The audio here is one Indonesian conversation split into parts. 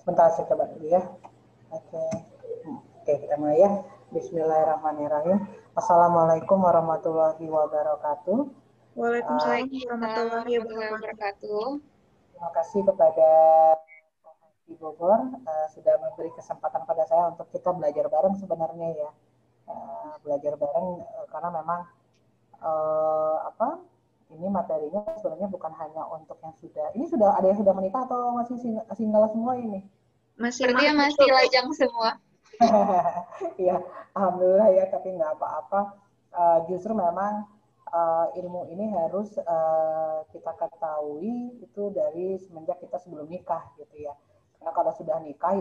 Sebentar saya coba dulu ya. Oke. Oke, kita mulai ya. Bismillahirrahmanirrahim. Assalamualaikum warahmatullahi wabarakatuh. Waalaikumsalam Waalaikumsalam warahmatullahi warahmatullahi wabarakatuh. wabarakatuh. Terima kasih kepada di Bogor sudah memberi kesempatan pada saya untuk kita belajar bareng sebenarnya ya. Belajar bareng karena memang apa ini materinya sebenarnya bukan hanya untuk yang sudah ini sudah ada yang sudah menikah atau masih single semua ini. Sepertinya masih lajang semua. Ya, alhamdulillah ya, tapi nggak apa-apa. Justru memang ilmu ini harus kita ketahui itu dari semenjak kita sebelum nikah gitu ya. Karena kalau sudah nikah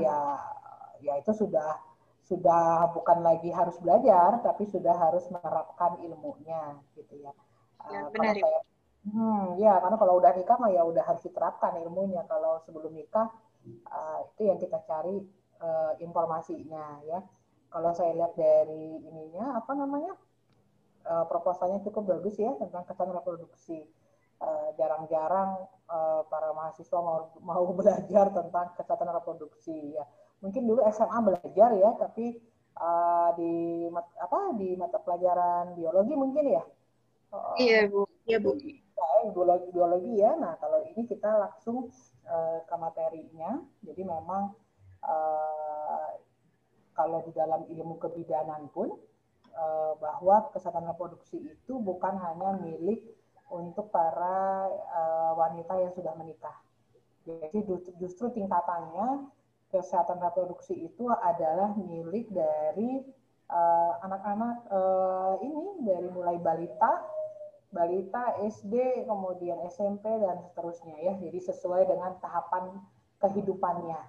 ya itu sudah bukan lagi harus belajar, tapi sudah harus menerapkan ilmunya gitu ya. Ya, Kalau benar ya. saya, ya karena kalau udah nikah mah ya udah harus diterapkan ilmunya. Kalau sebelum nikah itu yang kita cari informasinya ya. Kalau saya lihat dari ininya apa namanya proposalnya cukup bagus ya tentang kesan reproduksi. Jarang-jarang para mahasiswa mau belajar tentang kesehatan reproduksi ya. Mungkin dulu SMA belajar ya, tapi di mata pelajaran biologi mungkin ya. Iya, Bu. Iya, Bu. Biologi ya. Nah, kalau ini kita langsung ke materinya. Jadi memang kalau di dalam ilmu kebidanan pun bahwa kesehatan reproduksi itu bukan hanya milik untuk para wanita yang sudah menikah. Jadi justru tingkatannya kesehatan reproduksi itu adalah milik dari anak-anak ini dari mulai balita SD, kemudian SMP dan seterusnya ya. Jadi sesuai dengan tahapan kehidupannya.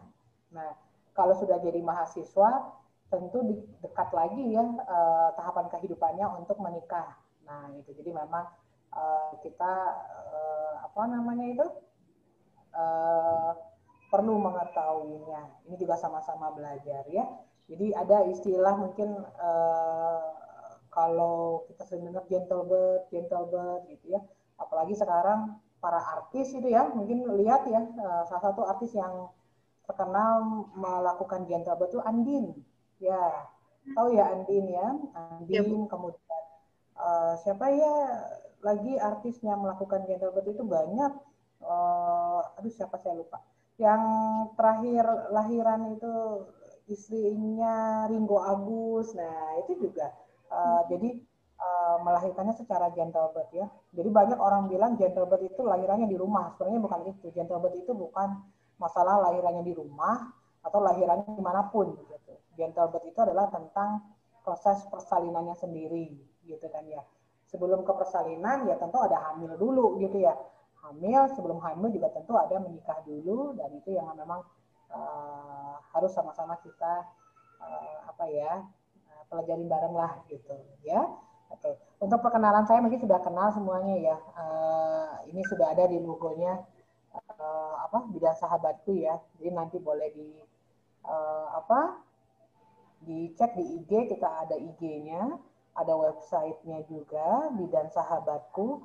Nah, kalau sudah jadi mahasiswa tentu dekat lagi ya tahapan kehidupannya untuk menikah. Nah, itu jadi memang kita apa namanya itu uh, perlu mengetahuinya. Ini juga sama-sama belajar ya. Jadi ada istilah mungkin kalau kita sering dengar gentle bird gitu ya. Apalagi sekarang para artis itu ya, mungkin lihat ya salah satu artis yang terkenal melakukan gentle bird itu Andin. Ya, tahu ya Andin ya. Ya, Bu. Andin kemudian siapa ya lagi artisnya melakukan gentle bird itu banyak. Aduh siapa saya lupa. Yang terakhir lahiran itu istrinya Ringo Agus. Nah itu juga jadi melahirkannya secara gentle birth ya. Jadi banyak orang bilang gentle birth itu lahirannya di rumah. Sebenarnya bukan itu. Gentle birth itu bukan masalah lahirannya di rumah atau lahirannya dimanapun. Gitu. Gentle birth itu adalah tentang proses persalinannya sendiri, gitu kan ya. Sebelum ke persalinan ya tentu ada hamil dulu, gitu ya. Hamil sebelum hamil juga tentu ada menikah dulu dan itu yang memang harus sama-sama kita apa ya pelajari bareng lah gitu ya. Oke, untuk perkenalan saya mungkin sudah kenal semuanya ya. Ini sudah ada di logonya apa bidang sahabatku ya. Jadi nanti boleh di apa dicek di IG, kita ada IG-nya, ada websitenya juga bidang sahabatku.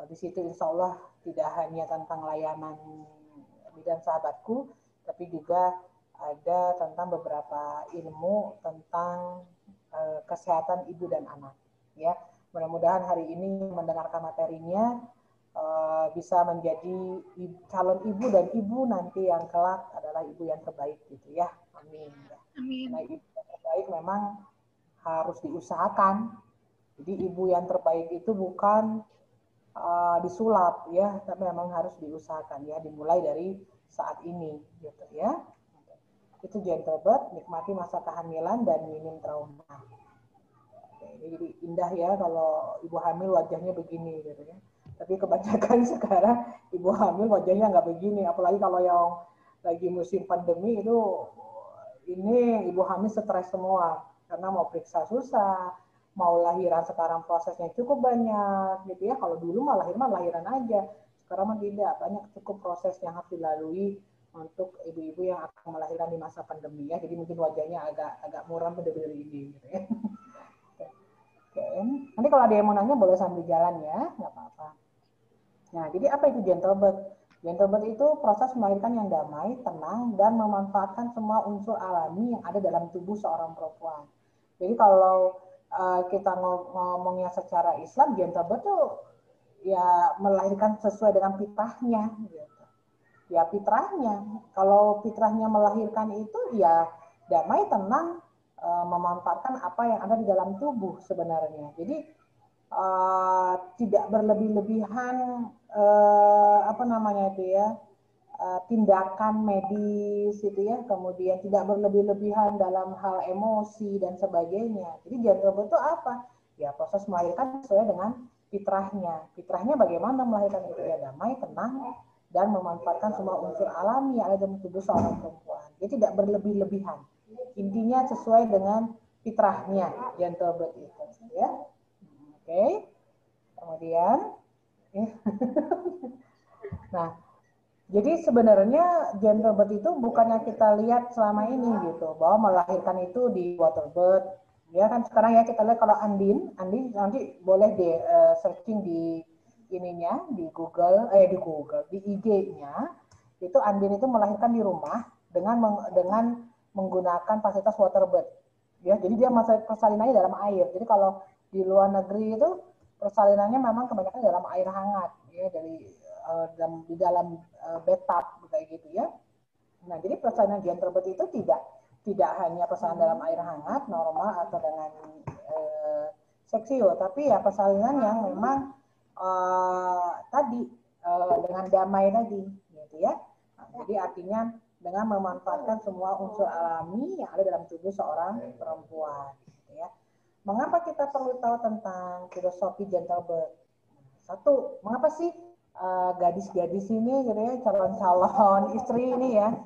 Di situ insya Allah tidak hanya tentang layanan bidan sahabatku, tapi juga ada tentang beberapa ilmu tentang kesehatan ibu dan anak. Ya, mudah-mudahan hari ini mendengarkan materinya bisa menjadi calon ibu dan ibu nanti yang kelak adalah ibu yang terbaik gitu ya. Amin. Karena Amin. ibu yang terbaik memang harus diusahakan. Jadi ibu yang terbaik itu bukan disulap ya, tapi memang harus diusahakan ya, dimulai dari saat ini gitu ya. Itu gentle birth, nikmati masa kehamilan dan minim trauma. Oke, jadi indah ya kalau ibu hamil wajahnya begini gitu ya. Tapi kebanyakan sekarang ibu hamil wajahnya nggak begini, apalagi kalau yang lagi musim pandemi itu ini ibu hamil stres semua karena mau periksa susah, mau lahiran sekarang prosesnya cukup banyak gitu ya. Kalau dulu mah lahiran aja, sekarang mah tidak, banyak cukup proses yang harus dilalui untuk ibu-ibu yang akan melahirkan di masa pandemi ya. Jadi mungkin wajahnya agak muram bener-bener ini gitu ya. Oke. Nanti kalau ada yang mau nanya boleh sambil jalan ya, nggak apa-apa. Nah, jadi apa itu gentle birth? Gentle birth itu proses melahirkan yang damai, tenang, dan memanfaatkan semua unsur alami yang ada dalam tubuh seorang perempuan. Jadi kalau kita ngomongnya secara Islam, gentle birth itu ya melahirkan sesuai dengan fitrahnya. Gitu. Ya fitrahnya, kalau fitrahnya melahirkan itu ya damai, tenang, memanfaatkan apa yang ada di dalam tubuh sebenarnya. Jadi tidak berlebih-lebihan tindakan medis gitu ya, kemudian tidak berlebih-lebihan dalam hal emosi dan sebagainya. Jadi gentle birth itu apa? Ya proses melahirkan sesuai dengan fitrahnya. Fitrahnya bagaimana melahirkan itu? Ya damai, tenang, dan memanfaatkan semua unsur alami yang ada dalam tubuh seorang perempuan. Jadi tidak berlebih-lebihan. Intinya sesuai dengan fitrahnya gentle birth itu, ya. Oke. Kemudian, nah, jadi sebenarnya gentle birth itu bukannya kita lihat selama ini gitu, bahwa melahirkan itu di water birth. Ya kan sekarang ya kita lihat kalau Andin nanti boleh deh searching di ininya di di IG-nya itu Andin itu melahirkan di rumah dengan menggunakan fasilitas water birth. Ya, jadi dia masa persalinannya dalam air. Jadi kalau di luar negeri itu persalinannya memang kebanyakan dalam air hangat ya, di dalam bathtub kayak gitu ya. Nah, jadi persalinan gentle birth itu tidak hanya persalinan dalam air hangat normal atau dengan seksio, tapi ya persalinan yang memang dengan damai tadi gitu ya. Nah, jadi artinya dengan memanfaatkan semua unsur alami yang ada dalam tubuh seorang perempuan gitu ya. Mengapa kita perlu tahu tentang filosofi gentle birth? Satu, mengapa sih gadis-gadis ini gitu ya, calon-calon istri ini ya,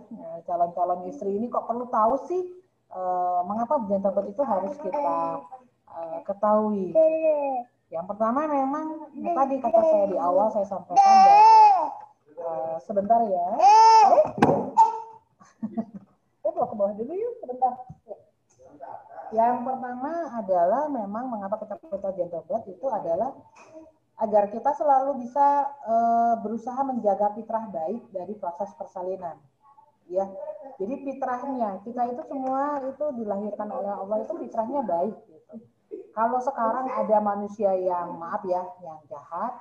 calon-calon istri ini kok perlu tahu sih mengapa gentle birth itu harus kita ketahui. Yang pertama memang tadi kata saya di awal saya sampaikan sebentar ya. Bawa ke bawah dulu yuk sebentar. Yang pertama adalah memang mengapa kita perlu gentle birth itu adalah agar kita selalu bisa berusaha menjaga fitrah baik dari proses persalinan. Ya, jadi fitrahnya kita itu semua itu dilahirkan oleh Allah itu fitrahnya baik. Gitu. Kalau sekarang ada manusia yang maaf ya, yang jahat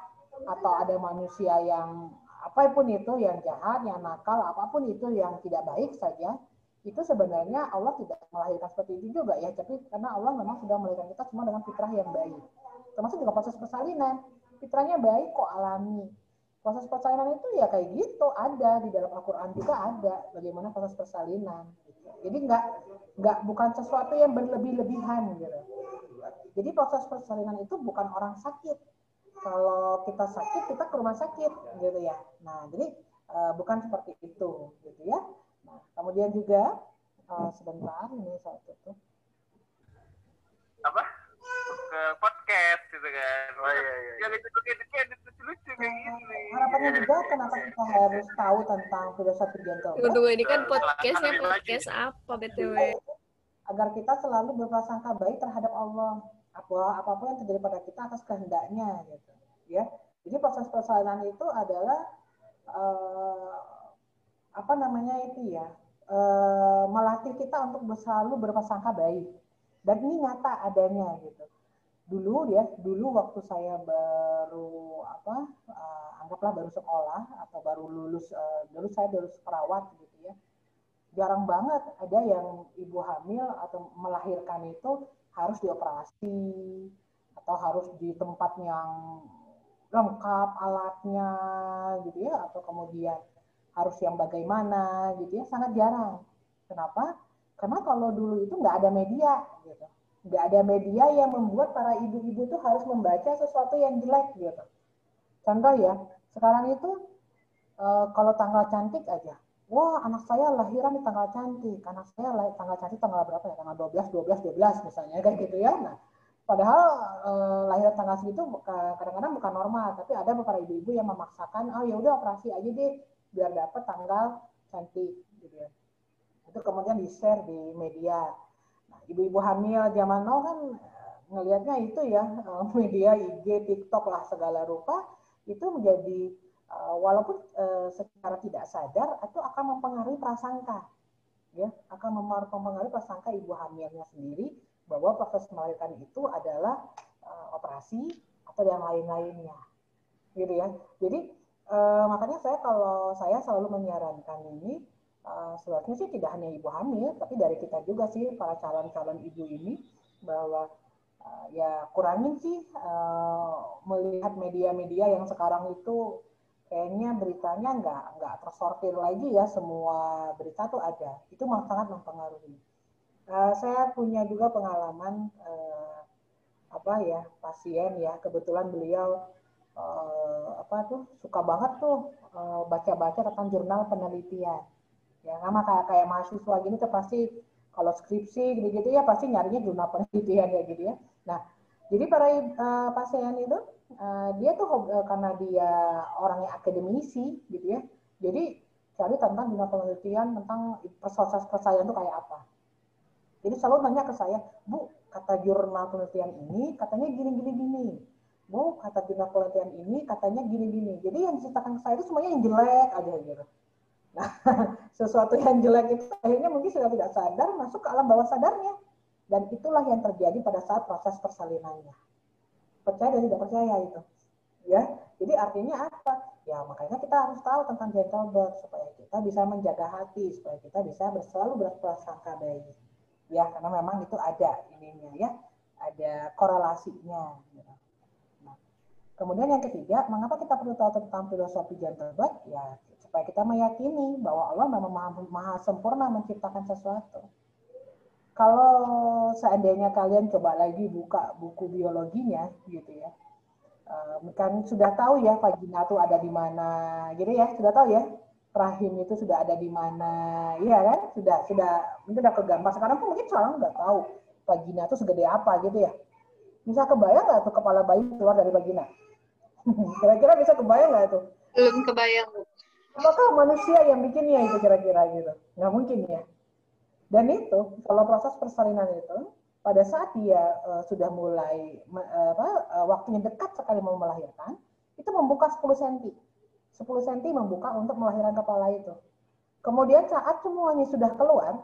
atau ada manusia yang apapun itu yang jahat, yang nakal, apapun itu yang tidak baik saja, itu sebenarnya Allah tidak melahirkan seperti itu juga ya, tapi karena Allah memang sudah melahirkan kita semua dengan fitrah yang baik. Termasuk juga proses persalinan, fitrahnya baik kok alami. Proses persalinan itu ya kayak gitu, ada di dalam Al-Quran juga ada bagaimana proses persalinan. Jadi bukan sesuatu yang berlebih-lebihan gitu. Jadi proses persalinan itu bukan orang sakit. Kalau kita sakit kita ke rumah sakit gitu ya. Nah jadi bukan seperti itu gitu ya. Nah kemudian juga sebentar ini saya tutup. Apa? Ke podcast gitu kan. Oh iya. Yang lucu-lucu kayak gini. Harapannya juga kenapa kita harus tahu tentang filosofi gentle birth. Tunggu, ini kan podcastnya podcast apa BTW? Agar kita selalu berprasangka baik terhadap Allah. Apapun yang terjadi pada kita atas kehendaknya gitu. Ya. Jadi proses persalinan itu adalah melatih kita untuk selalu berprasangka baik. Dan ini nyata adanya gitu. Dulu waktu saya anggaplah baru sekolah atau baru lulus, dulu saya perawat gitu ya. Jarang banget ada yang ibu hamil atau melahirkan itu harus dioperasi atau harus di tempat yang lengkap alatnya gitu ya, atau kemudian harus yang bagaimana gitu ya, sangat jarang. Kenapa? Karena kalau dulu itu nggak ada media gitu. Nggak ada media yang membuat para ibu-ibu itu harus membaca sesuatu yang jelek gitu. Contoh ya, sekarang itu kalau tanggal cantik aja, wah anak saya lahiran di tanggal cantik, anak saya tanggal cantik tanggal berapa ya, tanggal 12 misalnya kayak gitu ya. Nah, padahal lahiran tanggal segitu kadang-kadang bukan normal, tapi ada beberapa ibu-ibu yang memaksakan, oh ya udah operasi aja deh biar dapat tanggal cantik gitu ya. Itu kemudian di-share di media. Ibu-ibu hamil zaman now kan ngelihatnya itu ya, media IG, TikTok lah segala rupa itu menjadi walaupun secara tidak sadar itu akan mempengaruhi prasangka, ya, akan mempengaruhi prasangka ibu hamilnya sendiri bahwa proses melahirkan itu adalah operasi atau yang lain-lainnya, gitu ya. Jadi makanya kalau saya selalu menyarankan ini, sebenarnya sih tidak hanya ibu hamil, tapi dari kita juga sih para calon-calon ibu ini, bahwa ya kurangin sih melihat media-media yang sekarang itu kayaknya beritanya nggak tersortir lagi ya, semua berita tuh ada, itu sangat mempengaruhi. Saya punya juga pengalaman pasien ya, kebetulan beliau suka banget tuh baca-baca tentang jurnal penelitian. Ya, sama kayak mahasiswa gini tuh pasti kalau skripsi gitu-gitu ya pasti nyarinya jurnal penelitian ya gitu ya. Nah, jadi para pasien itu dia tuh karena dia orangnya akademisi gitu ya. Jadi cari tentang jurnal penelitian tentang proses persalinan itu kayak apa. Jadi selalu nanya ke saya, Bu, kata jurnal penelitian ini katanya gini-gini. Bu, kata jurnal penelitian ini katanya gini-gini. Jadi yang diceritakan ke saya itu semuanya yang jelek aja gitu. Nah, sesuatu yang jelek itu akhirnya mungkin sudah tidak sadar masuk ke alam bawah sadarnya. Dan itulah yang terjadi pada saat proses persalinannya. Percaya dan tidak percaya itu. Ya, jadi artinya apa? Ya, makanya kita harus tahu tentang gentle birth supaya kita bisa menjaga hati, supaya kita bisa selalu berprasangka baik. Ya, karena memang itu ada ininya ya, ada korelasinya. Nah, kemudian yang ketiga, mengapa kita perlu tahu tentang filosofi gentle birth? Ya, supaya kita meyakini bahwa Allah memang maha sempurna menciptakan sesuatu. Kalau seandainya kalian coba lagi buka buku biologinya gitu ya, kan sudah tahu ya vagina itu ada di mana, gitu ya, sudah tahu ya rahim itu sudah ada di mana, iya kan, sudah mungkin udah kegambar. Sekarang pun mungkin sekarang nggak tahu vagina itu segede apa gitu ya. Bisa kebayang nggak tuh kepala bayi keluar dari vagina? Kira-kira bisa kebayang nggak tuh? Belum kebayang. Apakah manusia yang bikinnya itu kira-kira gitu? Nggak mungkin ya. Dan itu kalau proses persalinan itu pada saat dia sudah mulai waktunya dekat sekali mau melahirkan, itu membuka 10 cm. 10 cm membuka untuk melahirkan kepala itu. Kemudian saat semuanya sudah keluar,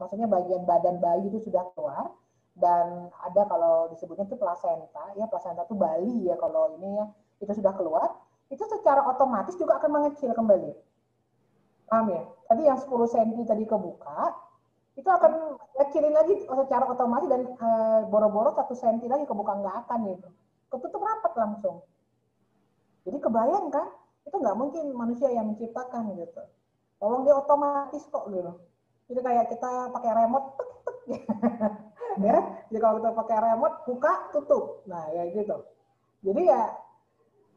maksudnya bagian badan bayi itu sudah keluar, dan ada kalau disebutnya itu plasenta, ya plasenta itu Bali ya kalau ini ya, itu sudah keluar, itu secara otomatis juga akan mengecil kembali. Paham ya? Tadi yang 10 cm tadi kebuka, itu akan kecilin lagi secara otomatis dan boro-boro 1 cm lagi kebuka, nggak akan gitu. Ketutup rapat langsung. Jadi kebayang kan? Itu nggak mungkin manusia yang menciptakan gitu. Tolong dia otomatis kok gitu. Jadi kayak kita pakai remote, tek, tek, ya. Jadi kalau kita pakai remote, buka, tutup. Nah ya gitu. Jadi ya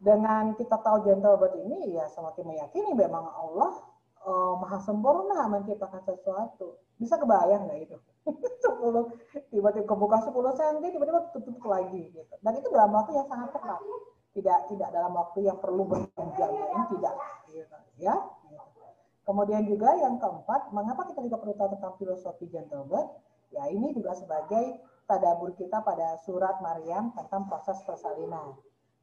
dengan kita tahu gentle birth ini ya semakin meyakini memang Allah maha sempurna menciptakan sesuatu. Bisa kebayang nggak itu? 10 tiba-tiba kebuka 10 cm, tiba-tiba tutup lagi gitu. Dan itu dalam waktu yang sangat cepat. Tidak dalam waktu yang perlu berjam-jam, ini tidak gitu, ya. Kemudian juga yang keempat, mengapa kita juga perlu tahu tentang filosofi gentle birth? Ya ini juga sebagai tadabbur kita pada surat Maryam tentang proses persalinan.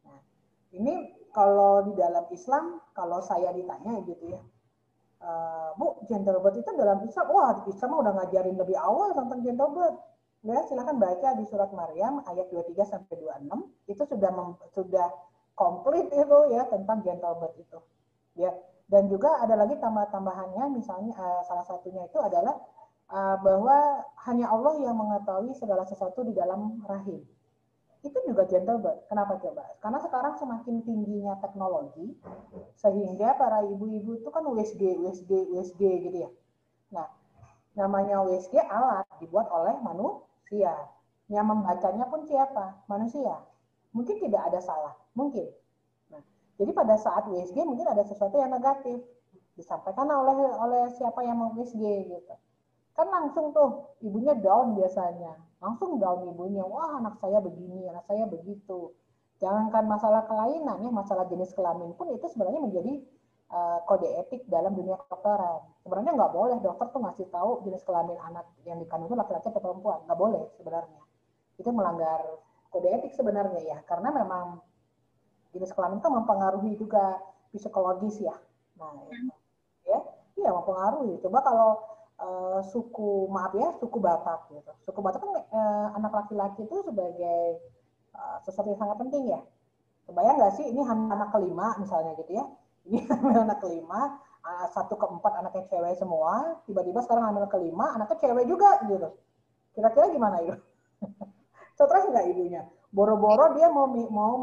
Nah, ini kalau di dalam Islam, kalau saya ditanya gitu ya, Bu, gentle birth itu dalam Islam, wah Islam udah ngajarin lebih awal tentang gentle birth. Ya, silakan baca di surat Maryam ayat 23 sampai 26, itu sudah komplit itu ya tentang gentle birth itu. Ya, dan juga ada lagi tambahannya, misalnya salah satunya itu adalah bahwa hanya Allah yang mengetahui segala sesuatu di dalam rahim. Itu juga gentle birth. Kenapa coba? Karena sekarang semakin tingginya teknologi, sehingga para ibu-ibu itu kan USG gitu ya. Nah, namanya USG alat dibuat oleh manusia. Yang membacanya pun siapa? Manusia. Mungkin tidak ada salah, mungkin. Nah, jadi pada saat USG mungkin ada sesuatu yang negatif disampaikan oleh siapa yang mau USG gitu. Kan langsung tuh ibunya down biasanya, langsung down ibunya, wah anak saya begini, anak saya begitu. Jangankan masalah kelainan ya, masalah jenis kelamin pun itu sebenarnya menjadi kode etik dalam dunia kedokteran. Sebenarnya nggak boleh dokter tuh ngasih tahu jenis kelamin anak yang dikandung itu laki-laki atau perempuan, nggak boleh sebenarnya. Itu melanggar kode etik sebenarnya ya, karena memang jenis kelamin itu mempengaruhi juga psikologis ya. Nah, itu. Ya, iya mempengaruhi. Coba kalau suku Batak gitu. Suku Batak kan anak laki-laki itu sebagai sesuatu yang sangat penting ya. Kebayang nggak sih ini anak kelima misalnya gitu ya. Ini anak kelima, 1/4 anaknya cewek semua, tiba-tiba sekarang hamil kelima, anaknya cewek juga gitu. Kira-kira gimana itu? Stres nggak ibunya? Boro-boro dia mau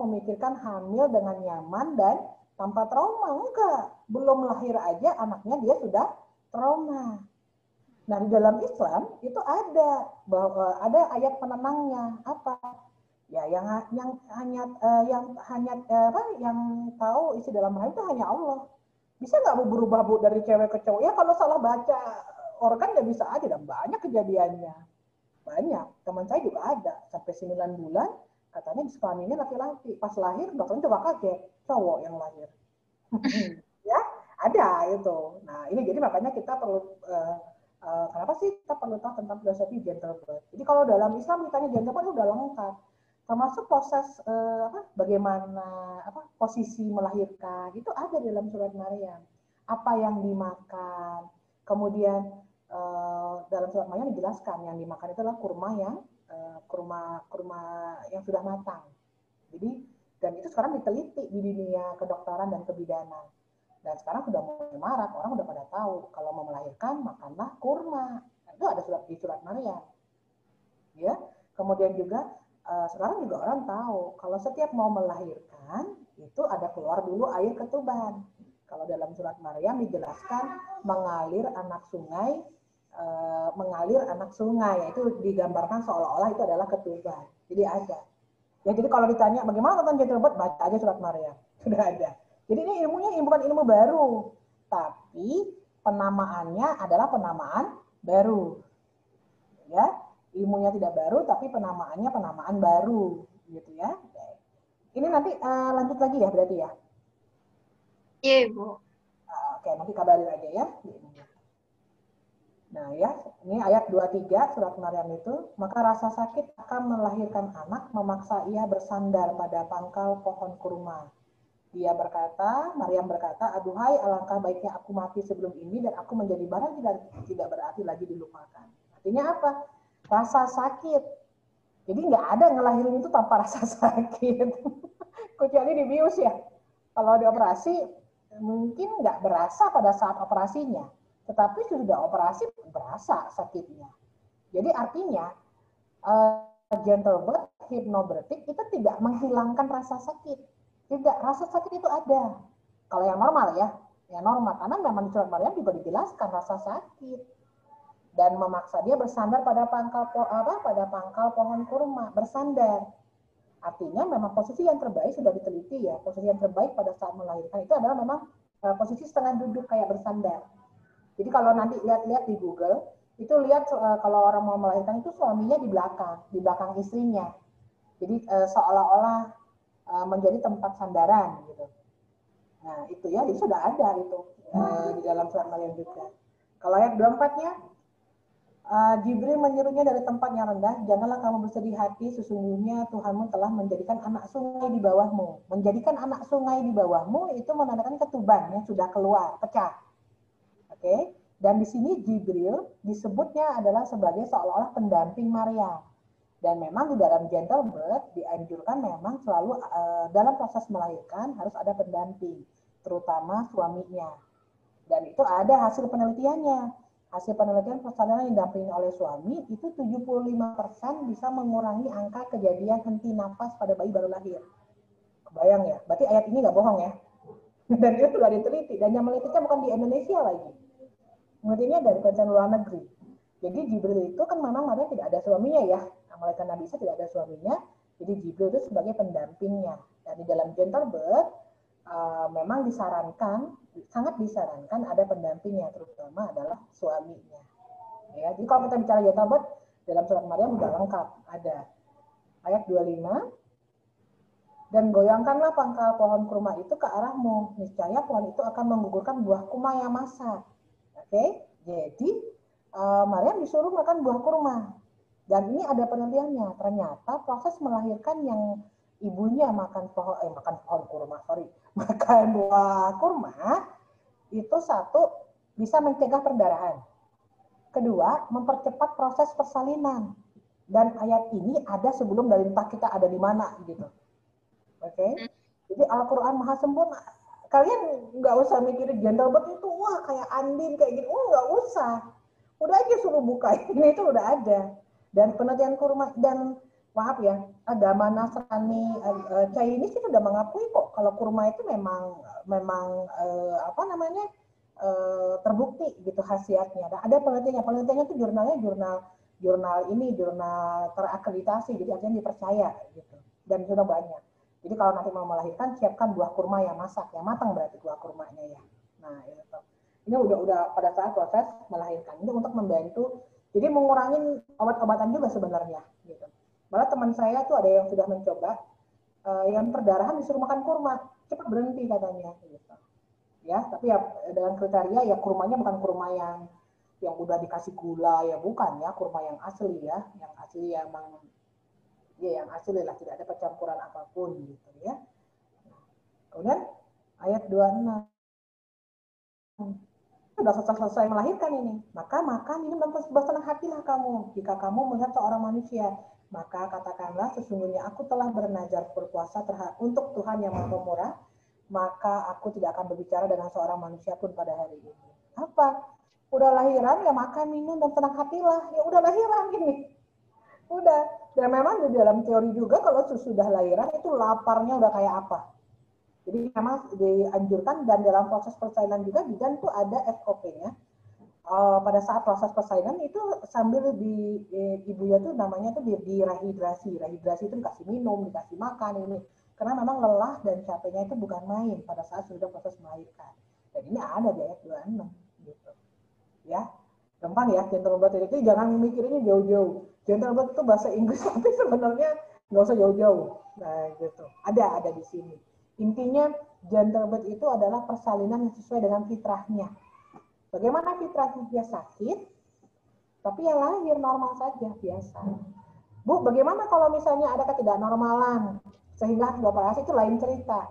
memikirkan hamil dengan nyaman dan tanpa trauma. Enggak. Belum lahir aja anaknya dia sudah trauma. Nah, di dalam Islam itu ada bahwa ada ayat penenangnya. Apa? Ya, yang tahu isi dalam rahim itu hanya Allah. Bisa nggak berubah dari cewek ke cowok? Ya kalau salah baca organ ya bisa aja, dan banyak kejadiannya. Banyak. Teman saya juga ada sampai 9 bulan katanya kelaminnya laki-laki. Pas lahir dokternya coba kaget, cowok yang lahir. Ya, ada itu. Nah, ini jadi makanya kita perlu kenapa sih kita perlu tahu tentang filosofi gentle birth. Jadi kalau dalam Islam ditanya gentle birth udah lengkap. Termasuk proses bagaimana posisi melahirkan itu ada dalam surat Maryam. Apa yang dimakan, kemudian dalam surat Maryam dijelaskan yang dimakan itu adalah kurma yang sudah matang. Jadi dan itu sekarang diteliti di dunia kedokteran dan kebidanan. Dan sekarang sudah mulai marak, orang udah pada tahu kalau mau melahirkan makanlah kurma. Itu ada di surat Maryam. Ya, kemudian juga sekarang juga orang tahu kalau setiap mau melahirkan itu ada keluar dulu air ketuban. Kalau dalam surat Maryam dijelaskan mengalir anak sungai itu digambarkan seolah-olah itu adalah ketuban. Jadi ada. Ya, jadi kalau ditanya bagaimana tentang gentle birth, baca aja surat Maryam. Sudah ada. Jadi ini ilmunya bukan ilmu baru, tapi penamaannya adalah penamaan baru. Ya, ilmunya tidak baru, tapi penamaannya penamaan baru, gitu ya. Ini nanti lanjut lagi ya berarti ya? Iya, Ibu. Oke, nanti kabarin aja ya. Nah ya, ini ayat 23 surat Maryam itu, maka rasa sakit akan melahirkan anak, memaksa ia bersandar pada pangkal pohon kurma. Dia berkata, Maryam berkata, aduhai alangkah baiknya aku mati sebelum ini dan aku menjadi barang tidak berarti lagi dilupakan. Artinya apa? Rasa sakit. Jadi nggak ada ngelahirin itu tanpa rasa sakit. Kecuali dibius ya. Kalau dioperasi mungkin nggak berasa pada saat operasinya. Tetapi sudah operasi berasa sakitnya. Jadi artinya gentle birth, hypnobirthing itu tidak menghilangkan rasa sakit. Tidak, rasa sakit itu ada. Kalau yang normal ya, yang normal. Karena memang di surat Maryam juga dijelaskan rasa sakit. Dan memaksa dia bersandar pada pangkal pohon kurma, bersandar. Artinya memang posisi yang terbaik sudah diteliti ya. Posisi yang terbaik pada saat melahirkan itu adalah memang posisi setengah duduk kayak bersandar. Jadi kalau nanti lihat-lihat di Google, itu lihat kalau orang mau melahirkan itu suaminya di belakang istrinya. Jadi seolah-olah menjadi tempat sandaran gitu. Nah itu ya, itu sudah ada itu di dalam surat Maryam juga. Kalau ayat 24-nya, Jibril menyuruhnya dari tempat yang rendah, janganlah kamu bersedih hati, sesungguhnya Tuhanmu telah menjadikan anak sungai di bawahmu. Menjadikan anak sungai di bawahmu itu menandakan ketuban yang sudah keluar, pecah. Oke, dan di sini Jibril disebutnya adalah sebagai seolah-olah pendamping Maryam. Dan memang di dalam gentle birth dianjurkan memang selalu dalam proses melahirkan harus ada pendamping, terutama suaminya. Dan itu ada hasil penelitiannya. Hasil penelitian persalinan yang didampingi oleh suami itu 75% bisa mengurangi angka kejadian henti nafas pada bayi baru lahir. Kebayang ya? Berarti ayat ini nggak bohong ya? Dan itu sudah diteliti. Dan yang menelitinya bukan di Indonesia lagi. Menelitinya dari kajian luar negeri. Jadi Jibril itu kan memang Maria tidak ada suaminya ya. Malaikat Nabi Isa tidak ada suaminya. Jadi Jibril itu sebagai pendampingnya. Dan di dalam gentle birth memang disarankan, sangat disarankan ada pendampingnya, terutama adalah suaminya. Ya, jadi kalau kita bicara gentle birth dalam surat Maryam sudah lengkap ada. Ayat 25. Dan goyangkanlah pangkal pohon kurma itu ke arahmu. Niscaya pohon itu akan menggugurkan buah kurma yang masak. Oke, jadi Maryam disuruh makan buah kurma. Dan ini ada penelitiannya. Ternyata proses melahirkan yang ibunya makan pohon kurma, makan buah kurma, itu satu, bisa mencegah perdarahan. Kedua, mempercepat proses persalinan. Dan ayat ini ada sebelum dari entah kita ada di mana gitu. Oke? Jadi Al-Quran Maha Sempurna. Kalian nggak usah mikirin gentle birth itu, wah kayak Andin kayak gini. Nggak usah. Udah aja suruh buka ini itu udah ada. Dan penelitian kurma, dan maaf ya, agama Nasrani, Chinese itu sudah mengakui kok kalau kurma itu memang terbukti gitu khasiatnya. Ada penelitiannya itu jurnal terakreditasi, jadi artinya dipercaya gitu. Dan sudah banyak. Jadi kalau nanti mau melahirkan, siapkan buah kurma yang matang berarti buah kurmanya ya. Nah, itu. Ini udah pada saat proses melahirkan. Ini untuk membantu, jadi mengurangi obat-obatan juga sebenarnya gitu. Malah teman saya tuh ada yang sudah mencoba, yang perdarahan disuruh makan kurma, cepat berhenti katanya gitu. Ya, tapi ya dengan kriteria ya kurmanya bukan kurma yang udah dikasih gula ya, bukan ya, kurma yang asli ya, yang asli emang ya yang asli lah, tidak ada percampuran apapun gitu ya. Kemudian ayat 26, sudah selesai melahirkan ini, maka makan, minum, dan bersenang hatilah kamu jika kamu melihat seorang manusia, maka katakanlah sesungguhnya aku telah bernazar berpuasa untuk Tuhan yang Maha Pemurah, maka aku tidak akan berbicara dengan seorang manusia pun pada hari ini. Apa? Udah lahiran ya makan, minum, dan senang hatilah. Ya udah lahiran gini. Udah. Dan memang di dalam teori juga kalau sudah lahiran itu laparnya udah kayak apa. Jadi memang dianjurkan, dan dalam proses persalinan juga bidan tuh ada SOP-nya. Pada saat proses persalinan itu sambil ibunya tuh namanya tuh direhidrasi. Rehidrasi itu dikasih minum, dikasih makan ini. Karena memang lelah dan capeknya itu bukan main pada saat sudah proses melahirkan. Dan ini ada di ayat 26 gitu. Ya. Gampang ya, gentle birth itu jangan mikirinnya jauh-jauh. Gentle birth itu bahasa Inggris tapi sebenarnya nggak usah jauh-jauh. Nah, gitu. Ada di sini. Intinya gentle birth itu adalah persalinan yang sesuai dengan fitrahnya. Bagaimana fitrahnya? Dia sakit, tapi ya lahir normal saja, biasa. Bu, bagaimana kalau misalnya ada ketidaknormalan sehingga harus dioperasi, itu lain cerita.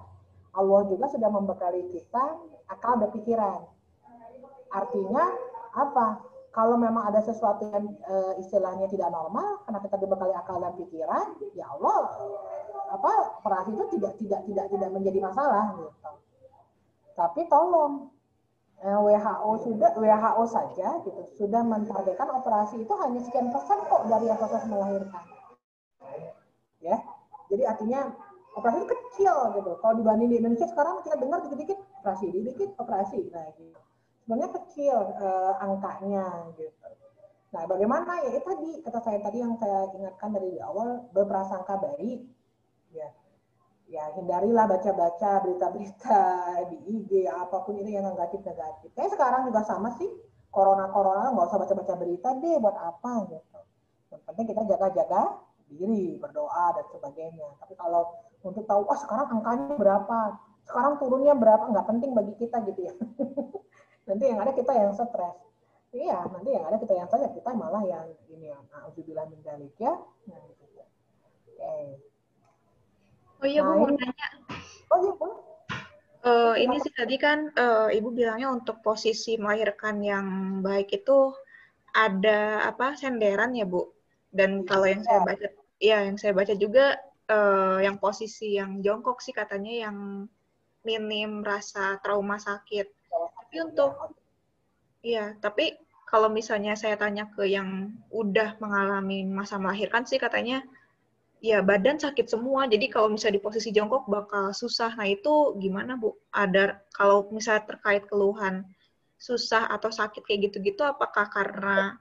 Allah juga sudah membekali kita akal dan pikiran. Artinya apa? Kalau memang ada sesuatu yang istilahnya tidak normal, karena kita dibekali akal dan pikiran, ya Allah, operasi itu tidak menjadi masalah gitu. Tapi tolong, WHO saja gitu sudah mentargetkan operasi itu hanya sekian persen kok dari yang proses melahirkan. Ya, jadi artinya operasi itu kecil gitu. Kalau dibanding di Indonesia sekarang kita dengar dikit-dikit operasi, nah gitu. Sebenarnya kecil angkanya gitu. Nah, bagaimana ya? Tadi kata saya tadi yang saya ingatkan dari awal, berprasangka baik. Ya hindarilah baca-baca berita-berita di IG apapun itu yang negatif-negatif. Kayak sekarang juga sama sih, corona nggak usah baca-baca berita deh, buat apa gitu. Yang penting kita jaga-jaga diri, berdoa dan sebagainya. Tapi kalau untuk tahu, sekarang angkanya berapa, sekarang turunnya berapa, nggak penting bagi kita gitu ya. Nanti yang ada kita yang stres. Iya, nanti yang ada kita yang stres, kita malah yang ini ya, auzubillah min dzalik ya. Nah, gitu. Oke. Oh iya, Bu, mau nanya. Oh iya, Bu. Ini sih tadi kan Ibu bilangnya untuk posisi melahirkan yang baik itu ada senderan ya, Bu. Dan kalau yang saya baca juga yang posisi yang jongkok sih katanya yang minim rasa trauma sakit. Tapi kalau misalnya saya tanya ke yang udah mengalami masa melahirkan sih katanya ya badan sakit semua, jadi kalau misalnya di posisi jongkok bakal susah. Nah itu gimana, Bu? Ada kalau misalnya terkait keluhan susah atau sakit kayak gitu-gitu, apakah karena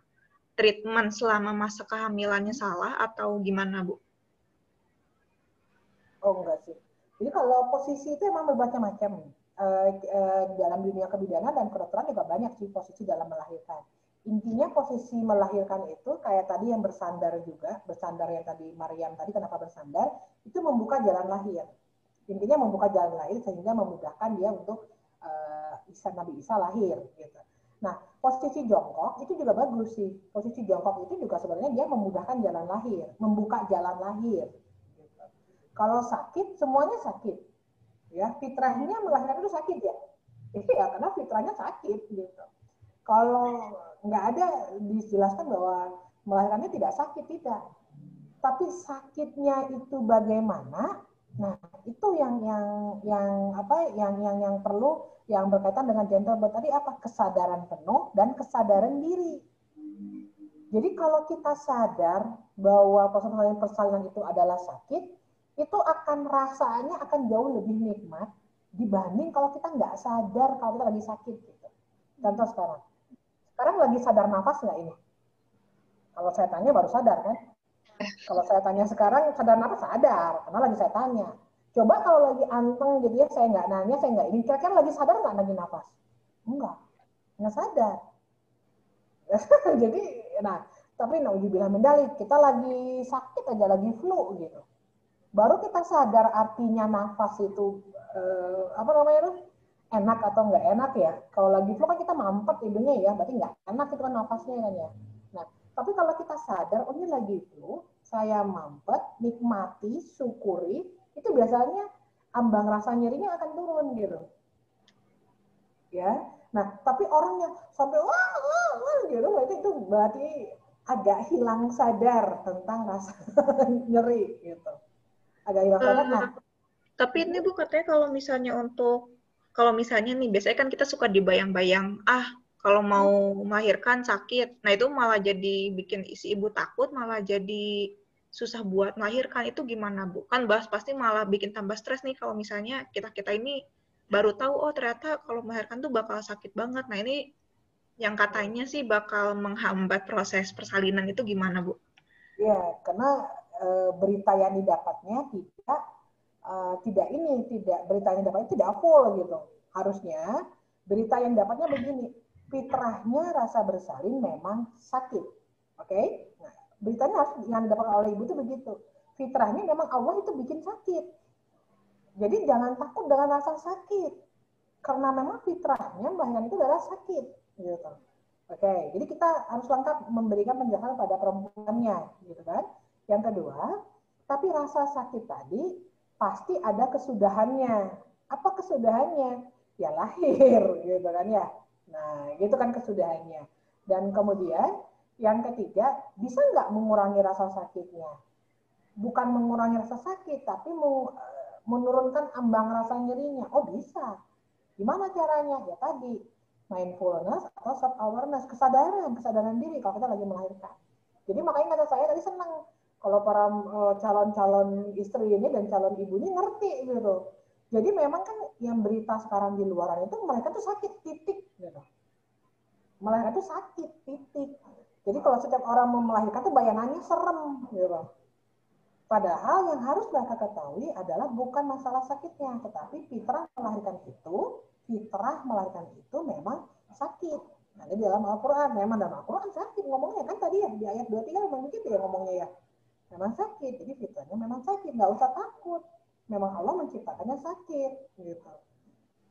treatment selama masa kehamilannya salah atau gimana, Bu? Oh enggak sih. Jadi kalau posisi itu emang bermacam-macam. Dalam dunia kebidanan dan kedokteran juga banyak sih posisi dalam melahirkan. Intinya posisi melahirkan itu kayak tadi yang bersandar yang tadi Maryam tadi kenapa bersandar, itu membuka jalan lahir. Intinya membuka jalan lahir sehingga memudahkan dia untuk Nabi Isa lahir gitu. Nah, posisi jongkok itu juga bagus sih. Posisi jongkok itu juga sebenarnya dia memudahkan jalan lahir, membuka jalan lahir. Gitu. Kalau sakit, semuanya sakit. Ya, fitrahnya melahirkan itu sakit ya. Iya, karena fitrahnya sakit gitu. Kalau nggak ada dijelaskan bahwa melahirkannya tidak sakit, tidak. Tapi sakitnya itu bagaimana? Nah, itu yang perlu, yang berkaitan dengan gentle birth tadi apa? Kesadaran penuh dan kesadaran diri. Jadi kalau kita sadar bahwa persalinan itu adalah sakit, itu akan rasanya akan jauh lebih nikmat dibanding kalau kita nggak sadar kalau kita lagi sakit gitu. Contoh sekarang lagi sadar nafas nggak ini? Kalau saya tanya baru sadar kan? Kalau saya tanya sekarang sadar nafas sadar, karena lagi saya tanya. Coba kalau lagi anteng jadi saya nggak nanya, saya nggak ini, kira-kira lagi sadar nggak lagi nafas? Nggak sadar. Jadi, nah, tapi naudzubillah mendalik, kita lagi sakit aja, lagi flu gitu. Baru kita sadar artinya nafas itu enak atau nggak enak ya. Kalau lagi flu kan kita mampet hidungnya ya, berarti nggak enak itu kan nafasnya kan ya. Nah, tapi kalau kita sadar, oh ini lagi flu, saya mampet, nikmati, syukuri, itu biasanya ambang rasa nyerinya akan turun gitu. Ya, nah tapi orang yang sampai wah gitu, itu berarti agak hilang sadar tentang rasa nyeri gitu. Agak hilang sadar. Nah, tapi ini Bu katanya kalau misalnya nih biasanya kan kita suka dibayang-bayang kalau mau melahirkan sakit, nah itu malah jadi bikin isi ibu takut, malah jadi susah buat melahirkan. Itu gimana Bu? Kan pasti malah bikin tambah stres nih kalau misalnya kita ini baru tahu oh ternyata kalau melahirkan tuh bakal sakit banget. Nah ini yang katanya sih bakal menghambat proses persalinan itu gimana Bu? Ya, karena berita yang didapatnya berita yang didapatnya tidak full gitu. Harusnya berita yang dapatnya begini, fitrahnya rasa bersalin memang sakit. Oke? Nah, beritanya yang didapatkan oleh ibu itu begitu. Fitrahnya memang Allah itu bikin sakit. Jadi jangan takut dengan rasa sakit. Karena memang fitrahnya melahirkan itu adalah sakit. Gitu. Oke, jadi kita harus lengkap memberikan penjelasan pada perempuannya. Gitu kan. Yang kedua, tapi rasa sakit tadi pasti ada kesudahannya. Apa kesudahannya? Ya lahir, gitu kan ya. Nah, gitu kan kesudahannya. Dan kemudian yang ketiga, bisa nggak mengurangi rasa sakitnya? Bukan mengurangi rasa sakit, tapi menurunkan ambang rasa nyerinya. Oh bisa. Gimana caranya? Ya tadi, mindfulness atau self-awareness, kesadaran diri kalau kita lagi melahirkan. Jadi makanya kata saya tadi senang kalau para calon-calon istri ini dan calon ibu ini ngerti gitu. Jadi memang kan yang berita sekarang di luaran itu mereka tuh sakit titik gitu. Melahirkan tuh sakit titik. Jadi kalau setiap orang mau melahirkan tuh bayangannya serem gitu. Padahal yang harus mereka ketahui adalah bukan masalah sakitnya, tetapi fitrah melahirkan itu memang sakit. Nah, di dalam Al-Quran, memang dalam Al-Quran sakit ngomongnya kan tadi ya di ayat 23 memang begitu ya ngomongnya ya. Memang sakit, jadi fitrahnya memang sakit, nggak usah takut. Memang Allah menciptakannya sakit, gitu.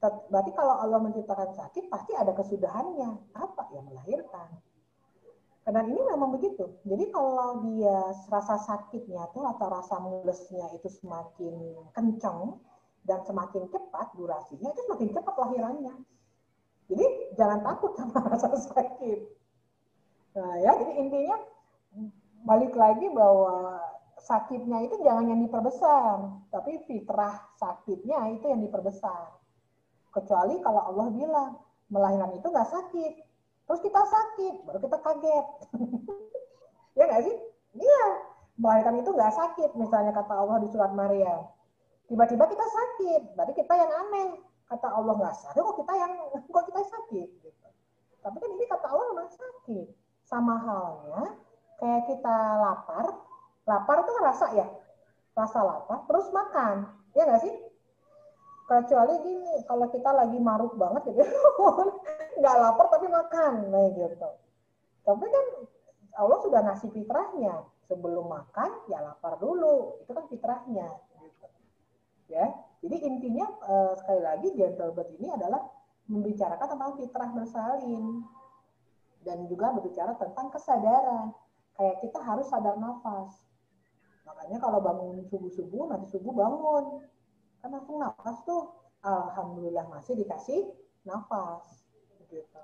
Berarti kalau Allah menciptakan sakit, pasti ada kesudahannya. Apa? Ya melahirkan. Dan ini memang begitu. Jadi kalau dia rasa sakitnya tuh atau rasa mulesnya itu semakin kencang dan semakin cepat durasinya, itu semakin cepat lahirannya. Jadi jangan takut sama rasa sakit. Nah ya, jadi intinya balik lagi bahwa sakitnya itu jangan yang diperbesar, tapi fitrah sakitnya itu yang diperbesar. Kecuali kalau Allah bilang melahirkan itu nggak sakit, terus kita sakit, baru kita kaget. Ya nggak sih? Iya, melahirkan itu nggak sakit, misalnya kata Allah di surat Maryam. Tiba-tiba kita sakit, berarti kita yang aneh. Kata Allah nggak sakit, kok kita sakit? Gitu. Tapi kan ini kata Allah memang sakit. Sama halnya, kayak kita lapar itu kan rasa ya, rasa lapar, terus makan, ya nggak sih? Kecuali gini, kalau kita lagi maruk banget gitu, nggak lapar tapi makan, nah gitu. Tapi kan Allah sudah ngasih fitrahnya, sebelum makan ya lapar dulu, itu kan fitrahnya. Gitu. Ya, jadi intinya sekali lagi gentle birth ini adalah membicarakan tentang fitrah bersalin dan juga berbicara tentang kesadaran. Kayak kita harus sadar nafas. Maka Makanya kalau bangun subuh-subuh, nanti subuh bangun. Kan langsung nafas tuh. Alhamdulillah masih dikasih nafas. Gitu.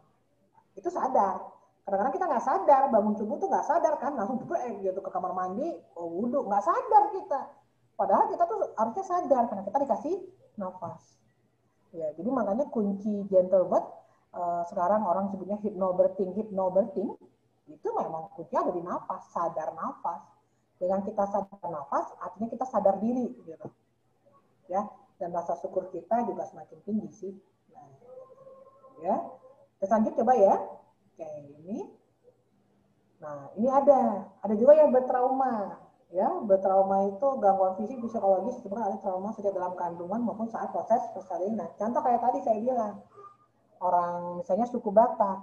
Itu sadar. Kadang-kadang kita nggak sadar, bangun subuh tuh nggak sadar kan, langsung gitu ke kamar mandi, wudhu, nggak sadar kita. Padahal kita tuh harusnya sadar, karena kita dikasih nafas. Ya, jadi makanya kunci gentle birth, sekarang orang sebutnya hypnobirthing, itu memang kuncinya ada di nafas, sadar nafas. Dengan kita sadar nafas, artinya kita sadar diri, gitu. Ya, dan rasa syukur kita juga semakin tinggi sih. Nah, ya, kita lanjut coba ya. Oke, ini. Nah, ini ada juga yang bertrauma. Ya, bertrauma itu gangguan fisik, psikologis, sebenarnya ada trauma sejak dalam kandungan maupun saat proses persalinan. Contoh kayak tadi saya bilang, orang misalnya suku Batak,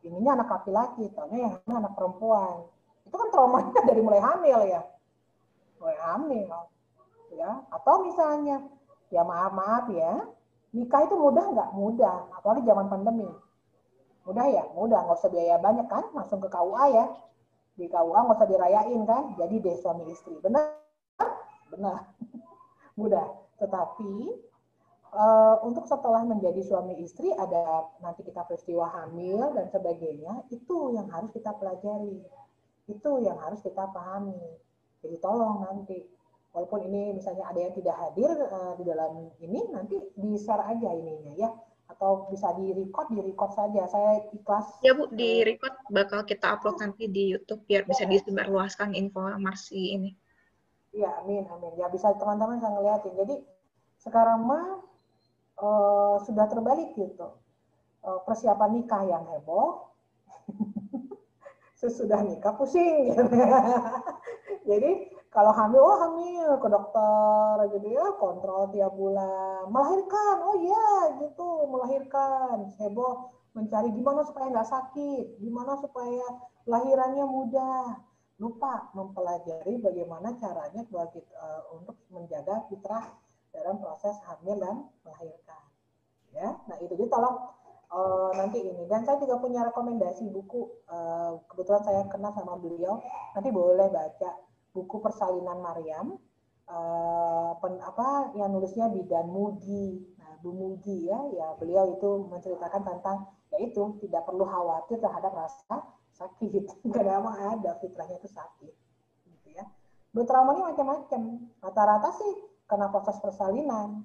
ininya anak laki-laki, taunya yang anak perempuan. Itu kan traumanya dari mulai hamil ya. Mulai hamil. Ya, atau misalnya, ya maaf ya, nikah itu mudah nggak? Mudah, apalagi zaman pandemi. Mudah ya? Mudah, nggak usah biaya banyak kan, langsung ke KUA ya. Di KUA nggak usah dirayain kan, jadi deh suami istri. Benar? Benar. Mudah. Tetapi untuk setelah menjadi suami istri ada nanti kita peristiwa hamil dan sebagainya, itu yang harus kita pelajari. Itu yang harus kita pahami. Jadi tolong nanti, walaupun ini misalnya ada yang tidak hadir di dalam ini, nanti di-share aja ininya ya. Atau bisa di-record saja. Saya ikhlas. Ya Bu, di-record bakal kita upload nanti di YouTube biar bisa disebarluaskan informasi ini. Iya, amin. Ya bisa teman-teman bisa ngeliatin. Jadi sekarang mah sudah terbalik gitu. Persiapan nikah yang heboh, sesudah nikah pusing. Gitu. Jadi kalau hamil, hamil ke dokter gitu ya, kontrol tiap bulan. Melahirkan, oh iya gitu, melahirkan. Heboh mencari gimana supaya nggak sakit, gimana supaya lahirannya mudah. Lupa mempelajari bagaimana caranya untuk menjaga fitrah dalam proses hamil dan melahirkan. Ya, nah itu jadi tolong nanti ini. Dan saya juga punya rekomendasi buku, kebetulan saya kenal sama beliau, nanti boleh baca buku Persalinan Maryam, yang nulisnya Bidan Mugi. Nah, Bu Mugi ya beliau itu menceritakan tentang yaitu tidak perlu khawatir terhadap rasa sakit, karena emang ada fitrahnya itu sakit, gitu ya. Bertraumanya macam-macam, rata-rata sih karena proses persalinan.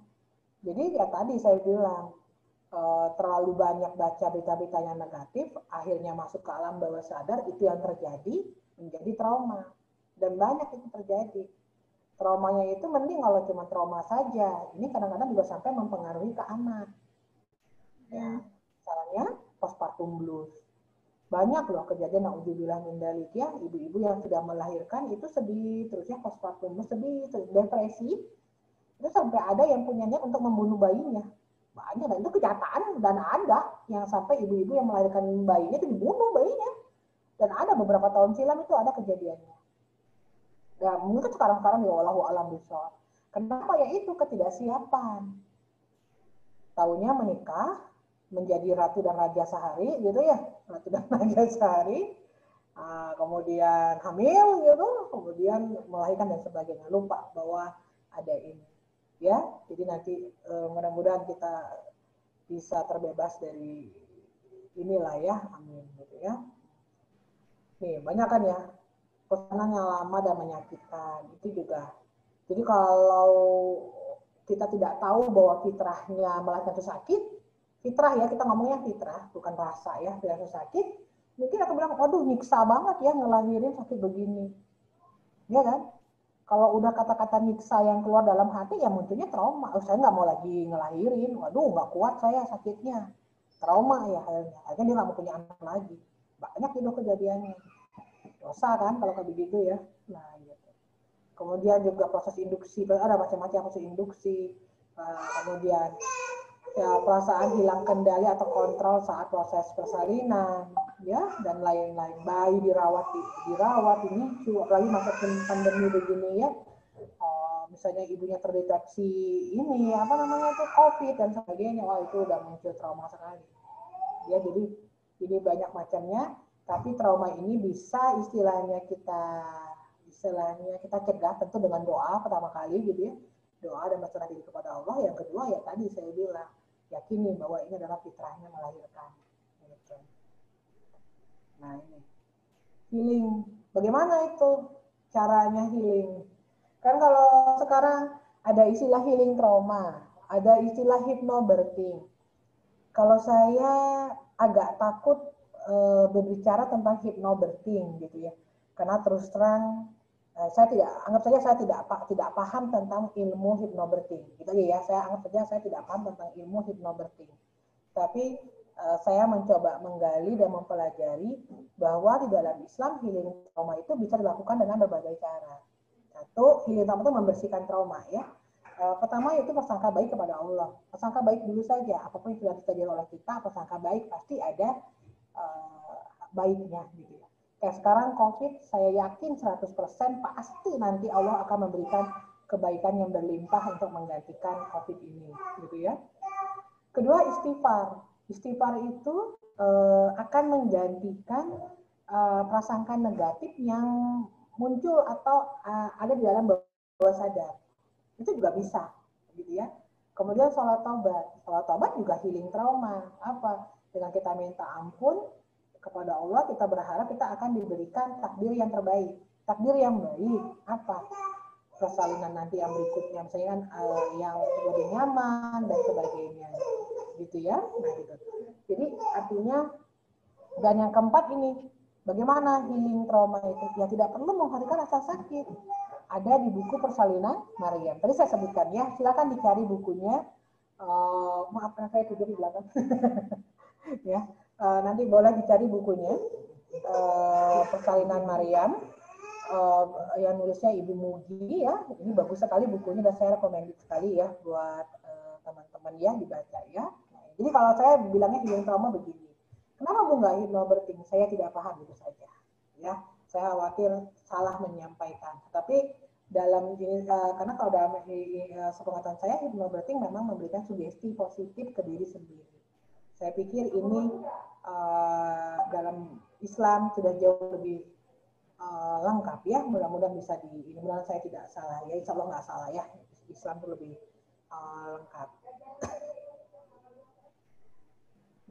Jadi ya tadi saya bilang, terlalu banyak baca berita-berita yang negatif, akhirnya masuk ke alam bawah sadar, itu yang terjadi menjadi trauma. Dan banyak itu terjadi. Traumanya itu mending kalau cuma trauma saja. Ini kadang-kadang juga sampai mempengaruhi ke anak. Ya, misalnya postpartum blues. Banyak loh kejadian naudzubillah min dzalik ya, ibu-ibu yang sudah melahirkan itu sedih, terusnya postpartum blues, sedih, terus depresi. Itu sampai ada yang punya niat untuk membunuh bayinya. Banyak, dan itu kenyataan, dan ada yang sampai ibu-ibu yang melahirkan bayinya itu dibunuh bayinya. Dan ada beberapa tahun silam itu ada kejadiannya. Ya mungkin sekarang-sekarang ya wallahu alam bishawab. Kenapa? Ya itu ketidaksiapan. Taunya menikah, menjadi ratu dan raja sehari gitu ya, ratu dan raja sehari, kemudian hamil gitu, kemudian melahirkan dan sebagainya, lupa bahwa ada ini ya. Jadi nanti mudah-mudahan kita bisa terbebas dari inilah ya, amin gitu ya. Nih banyak kan ya pesanan yang lama dan menyakitkan itu juga. Jadi kalau kita tidak tahu bahwa fitrahnya melahirkan itu sakit, fitrah ya, kita ngomongnya fitrah, bukan rasa ya, fitrah sakit, mungkin aku bilang, waduh nyiksa banget ya ngelahirin sakit begini. Ya kan? Kalau udah kata-kata nyiksa yang keluar dalam hati, ya munculnya trauma. Saya nggak mau lagi ngelahirin, waduh nggak kuat saya sakitnya. Trauma ya akhirnya dia nggak mau punya anak lagi. Banyak itu kejadiannya. Dosa kan kalau kayak begitu ya. Nah gitu. Kemudian juga proses induksi, ada macam-macam proses induksi. Kemudian ya perasaan hilang kendali atau kontrol saat proses persalinan ya, dan lain-lain. Bayi dirawat ini apalagi masa pandemi begini ya, misalnya ibunya terdeteksi ini apa namanya itu COVID dan sebagainya, wah itu udah muncul trauma sekali ya. Jadi ini banyak macamnya, tapi trauma ini bisa istilahnya kita istilahnya kita cegah tentu dengan doa pertama kali gitu ya, doa dan berserah diri kepada Allah. Yang kedua ya tadi saya bilang, yakini bahwa ini adalah fitrahnya melahirkan. Gitu. Nah ini healing, bagaimana itu caranya healing? Kan kalau sekarang ada istilah healing trauma, ada istilah hypnobirthing. Kalau saya agak takut berbicara tentang hypnobirthing gitu ya, karena terus terang saya tidak paham tentang ilmu hypnobirthing. Gitu aja ya, saya anggap saja saya tidak paham tentang ilmu hypnobirthing. Tapi saya mencoba menggali dan mempelajari bahwa di dalam Islam healing trauma itu bisa dilakukan dengan berbagai cara. Satu, healing trauma itu membersihkan trauma ya. Pertama yaitu prasangka baik kepada Allah. Prasangka baik dulu saja. Apapun yang sudah terjadi oleh kita, prasangka baik pasti ada baiknya gitu ya. Kayak sekarang COVID, saya yakin 100% pasti nanti Allah akan memberikan kebaikan yang berlimpah untuk menggantikan COVID ini gitu ya. Kedua, istighfar. Istighfar itu akan menggantikan prasangka negatif yang muncul atau ada di dalam bawah sadar. Itu juga bisa gitu ya. Kemudian sholat taubat juga healing trauma. Apa? Dengan kita minta ampun kepada Allah, kita berharap kita akan diberikan takdir yang terbaik. Takdir yang baik apa? Persalinan nanti yang berikutnya, misalnya kan yang lebih nyaman dan sebagainya, gitu ya. Nah gitu. Jadi artinya, dan yang keempat ini, bagaimana healing trauma itu? Ya tidak perlu menghadirkan rasa sakit. Ada di buku Persalinan Maryam. Tadi saya sebutkan ya, silakan dicari bukunya. Maaf karena saya tidur di belakang. Ya, nanti boleh dicari bukunya. Persalinan Maryam. Yang nulisnya Ibu Mugi ya. Ini bagus sekali bukunya dan saya rekomendasi sekali ya buat teman-teman ya dibaca ya. Nah, jadi kalau saya bilangnya healing trauma begini. Kenapa Bu nggak hypnobirthing? Saya tidak paham itu saja. Ya, saya khawatir salah menyampaikan. Tapi dalam ini karena kalau dalam sepengetahuan saya hypnobirthing memang memberikan sugesti positif ke diri sendiri. Saya pikir ini dalam Islam sudah jauh lebih lengkap ya. Mudah-mudahan bisa mudah-mudahan saya tidak salah ya. Insya Allah nggak salah ya. Islam itu lebih lengkap.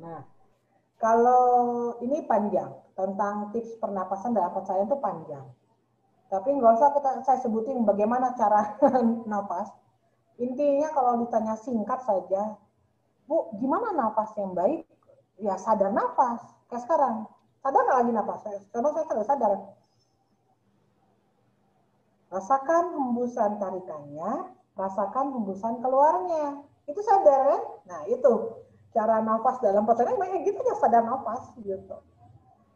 Nah, kalau ini panjang tentang tips pernapasan dalam persalinan itu panjang. Tapi nggak usah saya sebutin bagaimana cara nafas. Intinya kalau ditanya singkat saja, Bu, gimana nafas yang baik? Ya sadar nafas. Kayak sekarang, sadar nggak lagi nafas? Karena saya sudah sadar. Rasakan hembusan tarikannya, rasakan hembusan keluarnya. Itu sadar kan? Nah itu cara nafas dalam persalinan kayak gitu aja, sadar nafas gitu.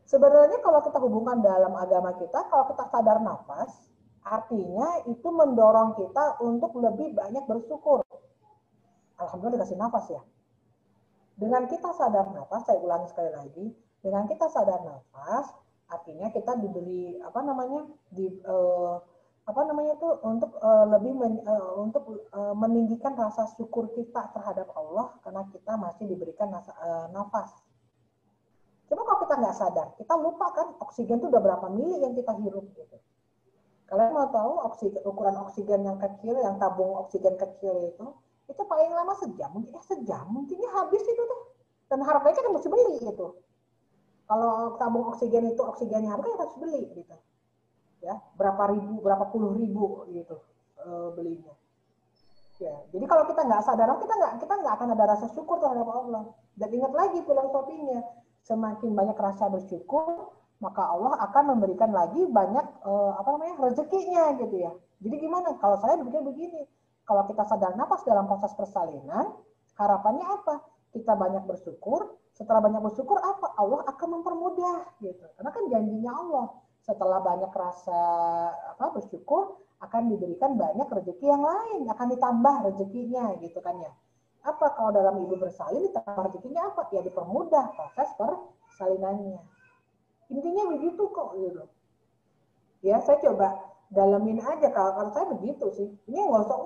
Sebenarnya kalau kita hubungkan dalam agama kita, kalau kita sadar nafas, artinya itu mendorong kita untuk lebih banyak bersyukur. Alhamdulillah dikasih nafas ya. Dengan kita sadar nafas, saya ulangi sekali lagi, dengan kita sadar nafas, artinya kita diberi untuk meninggikan rasa syukur kita terhadap Allah karena kita masih diberikan nafas. Coba kalau kita nggak sadar, kita lupa kan oksigen itu udah berapa mili yang kita hirup gitu. Kalian mau tahu ukuran oksigen yang kecil, yang tabung oksigen kecil itu paling lama sejam, mungkinnya habis itu tuh. Dan harganya kan mesti beli gitu. Kalau tabung oksigen itu oksigennya harga ya harus beli gitu. Ya, berapa puluh ribu gitu belinya. Ya, jadi kalau kita nggak sadar, kita nggak akan ada rasa syukur terhadap Allah. Dan ingat lagi filosofinya, semakin banyak rasa bersyukur, maka Allah akan memberikan lagi banyak rezekinya gitu ya. Jadi gimana? Kalau saya berpikir begini, kalau kita sadar nafas dalam proses persalinan, harapannya apa? Kita banyak bersyukur. Setelah banyak bersyukur apa? Allah akan mempermudah gitu. Karena kan janjinya Allah. Setelah banyak rasa bersyukur, akan diberikan banyak rezeki yang lain, akan ditambah rezekinya gitu kan ya. Apa kalau dalam ibu bersalin ditambah rezekinya apa? Ya dipermudah proses persalinannya. Intinya begitu kok gitu. Ya saya coba dalamin aja kalau saya begitu sih. Ini nggak usah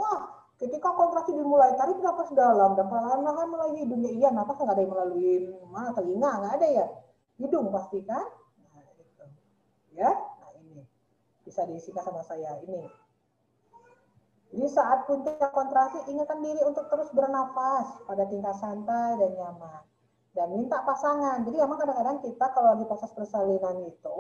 ketika kontraksi dimulai tarik nafas dalam dan perlahan-lahan melalui hidungnya. Iya nafas nggak ada yang melalui mana telinga nggak ada ya. Hidung pasti kan. Nah, gitu. Ya, nah ini bisa bisa disingkat sama saya ini. Jadi saat puncak kontraksi, ingatkan diri untuk terus bernafas pada tingkat santai dan nyaman. Dan minta pasangan. Jadi memang kadang-kadang kita kalau di proses persalinan itu,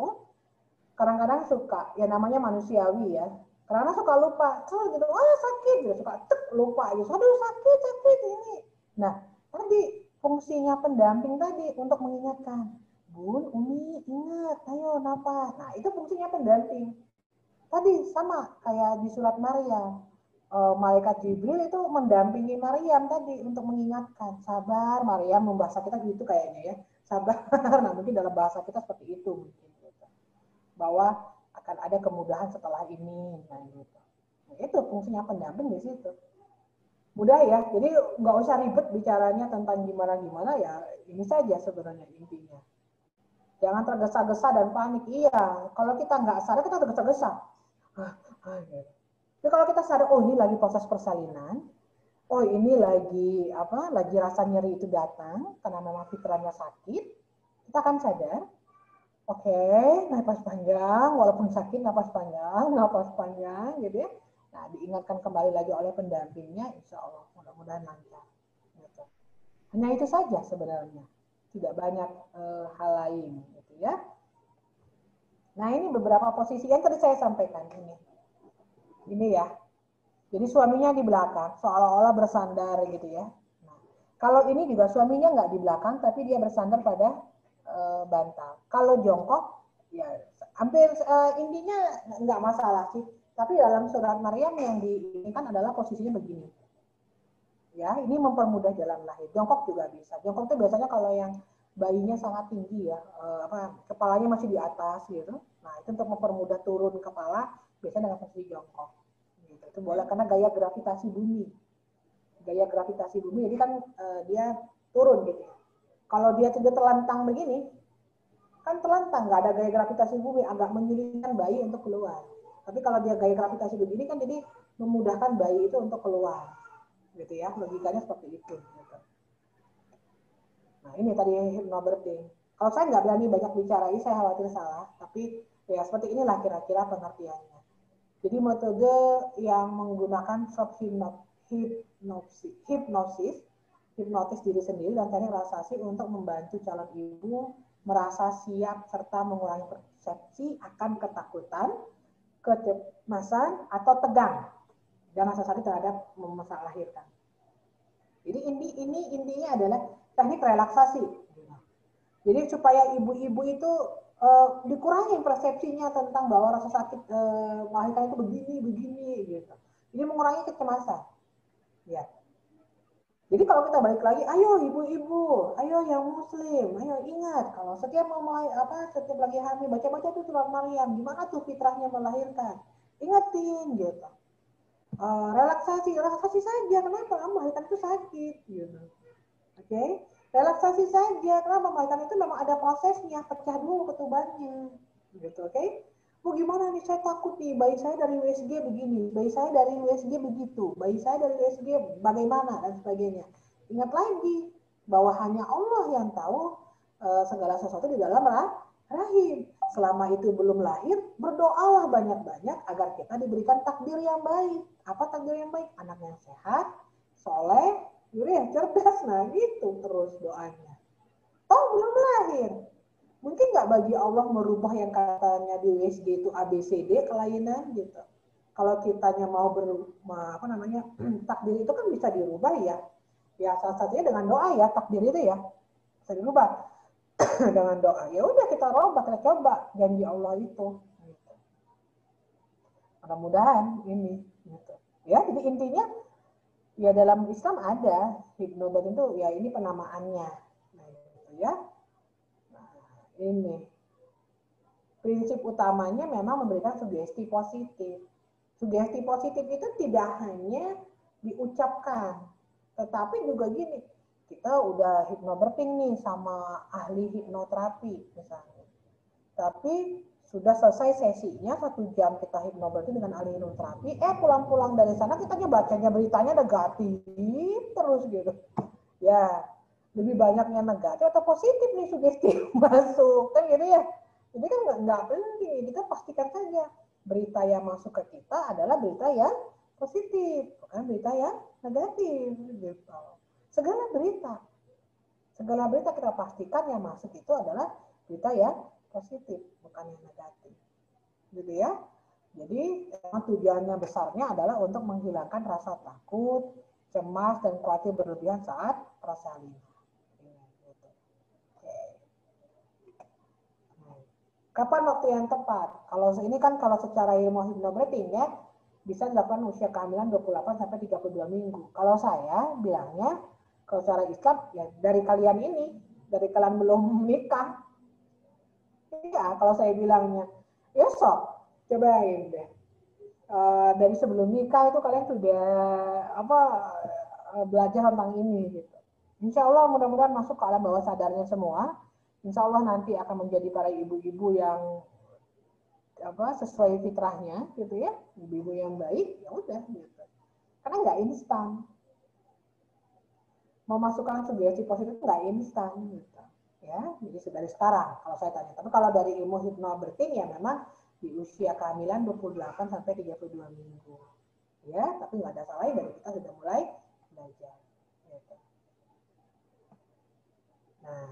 kadang-kadang suka, ya namanya manusiawi ya, karena suka lupa, gitu, sakit, gitu, suka lupa, gitu, aduh sakit ini. Nah, tadi fungsinya pendamping tadi untuk mengingatkan, Bun, Umi, ingat, ayo nafas. Nah, itu fungsinya pendamping. Tadi sama kayak di surat Maryam. Malaikat Jibril itu mendampingi Maryam tadi untuk mengingatkan, sabar Maryam, bahasa kita gitu kayaknya ya, sabar. Nah, mungkin dalam bahasa kita seperti itu mungkin gitu. Bahwa akan ada kemudahan setelah ini, nah gitu. Nah, itu fungsinya pendamping di situ. Mudah ya, jadi nggak usah ribet bicaranya tentang gimana ya, ini saja sebenarnya intinya. Jangan tergesa-gesa dan panik. Iya, kalau kita nggak sadar kita tergesa-gesa. Gitu. Jadi kalau kita sadar, oh ini lagi proses persalinan, oh ini lagi rasa nyeri itu datang karena memang pikirannya sakit, kita akan sadar, oke, nafas panjang, walaupun sakit nafas panjang, gitu ya. Nah, diingatkan kembali lagi oleh pendampingnya, insya Allah mudah-mudahan lancar. Gitu. Hanya itu saja sebenarnya, tidak banyak hal lain, gitu ya. Nah, ini beberapa posisi yang tadi saya sampaikan ini ya. Jadi suaminya di belakang, seolah-olah bersandar gitu ya. Nah, kalau ini juga suaminya nggak di belakang, tapi dia bersandar pada bantal. Kalau jongkok, ya hampir intinya nggak masalah sih. Tapi dalam surat Maryam yang diinginkan adalah posisinya begini. Ya, ini mempermudah jalan lahir. Jongkok juga bisa. Jongkok itu biasanya kalau yang bayinya sangat tinggi ya, kepalanya masih di atas gitu. Nah, itu untuk mempermudah turun kepala, biasanya dengan posisi jongkok. Gitu. Itu boleh karena gaya gravitasi bumi. Jadi kan dia turun gitu. Kalau dia tidak terlentang begini, kan terlentang, nggak ada gaya gravitasi bumi, agak menyulitkan bayi untuk keluar. Tapi kalau dia gaya gravitasi begini kan jadi memudahkan bayi itu untuk keluar, gitu ya, logikanya seperti itu. Gitu. Nah ini tadi hypnobirthing. Kalau saya nggak berani banyak bicara ini, saya khawatir salah, tapi ya seperti inilah kira-kira pengertiannya. Jadi metode yang menggunakan self hipnotis diri sendiri dan teknik relaksasi untuk membantu calon ibu merasa siap serta mengurangi persepsi akan ketakutan, kecemasan atau tegang dan rasa sakit terhadap melahirkan. Jadi ini intinya adalah teknik relaksasi. Jadi supaya ibu-ibu itu dikurangi persepsinya tentang bahwa rasa sakit melahirkan itu begini gitu. Ini mengurangi kecemasan. Ya. Jadi kalau kita balik lagi, ayo ibu-ibu, ayo yang muslim, ayo ingat kalau setiap setiap lagi hamil baca-baca tuh surat Maryam, gimana tuh fitrahnya melahirkan. Ingatin gitu. Relaksasi saja, kenapa? Melahirkan itu sakit gitu. Oke? Relaksasi saja, kenapa? Melahirkan itu memang ada prosesnya, pecah dulu ketubannya. Gitu, oke? Oh gimana nih, saya takut nih, bayi saya dari USG begini, bayi saya dari USG begitu, bayi saya dari USG bagaimana, dan sebagainya. Ingat lagi, bahwa hanya Allah yang tahu segala sesuatu di dalam rahim. Selama itu belum lahir, berdoalah banyak-banyak agar kita diberikan takdir yang baik. Apa takdir yang baik? Anak yang sehat, soleh, cerdas, nah gitu terus doanya. Oh belum lahir. Mungkin nggak bagi Allah merubah yang katanya di USG itu ABCD kelainan gitu. Kalau kitanya mau takdir itu kan bisa dirubah ya. Ya salah satunya dengan doa ya, takdir itu ya bisa dirubah dengan doa. Ya udah kita robah, kita coba janji Allah itu. Gitu. Mudah-mudahan ini. Gitu. Ya jadi intinya ya dalam Islam ada hipnobirthing itu ya ini penamaannya. Nah, gitu ya. Ini prinsip utamanya memang memberikan sugesti positif. Sugesti positif itu tidak hanya diucapkan, tetapi juga gini, kita udah hipnobirthing nih sama ahli hipnoterapi misalnya. Tapi sudah selesai sesinya 1 jam kita hipnobirthing dengan ahli hipnoterapi, pulang-pulang dari sana kita bacanya beritanya negatif terus gitu. Ya, lebih banyaknya negatif atau positif nih sugesti masuk kan gitu ya. Jadi kan nggak penting, kita pastikan saja berita yang masuk ke kita adalah berita yang positif, bukan berita yang negatif. Gitu. Segala berita kita pastikan yang masuk itu adalah berita yang positif, bukan yang negatif. Gitu ya. Jadi tujuannya besarnya adalah untuk menghilangkan rasa takut, cemas, dan khawatir berlebihan saat persalin. Kapan waktu yang tepat? Kalau ini kan kalau secara ilmu hipnobirthing ya, bisa dilakukan usia kehamilan 28 sampai 32 minggu. Kalau saya bilangnya, kalau secara Islam ya dari kalian ini, dari kalian belum menikah. Ya, kalau saya bilangnya, ya sok, cobain deh. Dari sebelum nikah itu kalian sudah belajar tentang ini gitu. Insya Allah mudah-mudahan masuk ke alam bawah sadarnya semua. Insya Allah nanti akan menjadi para ibu-ibu yang sesuai fitrahnya gitu ya, ibu-ibu yang baik, ya udah gitu. Karena nggak instan. Memasukkan sugesti positif nggak instan gitu. Ya, jadi dari sekarang kalau saya tanya. Tapi kalau dari ilmu hipnobirthing ya memang di usia kehamilan 28 sampai 32 minggu. Ya, tapi nggak ada salahnya dari kita sudah mulai belajar. Gitu. Nah,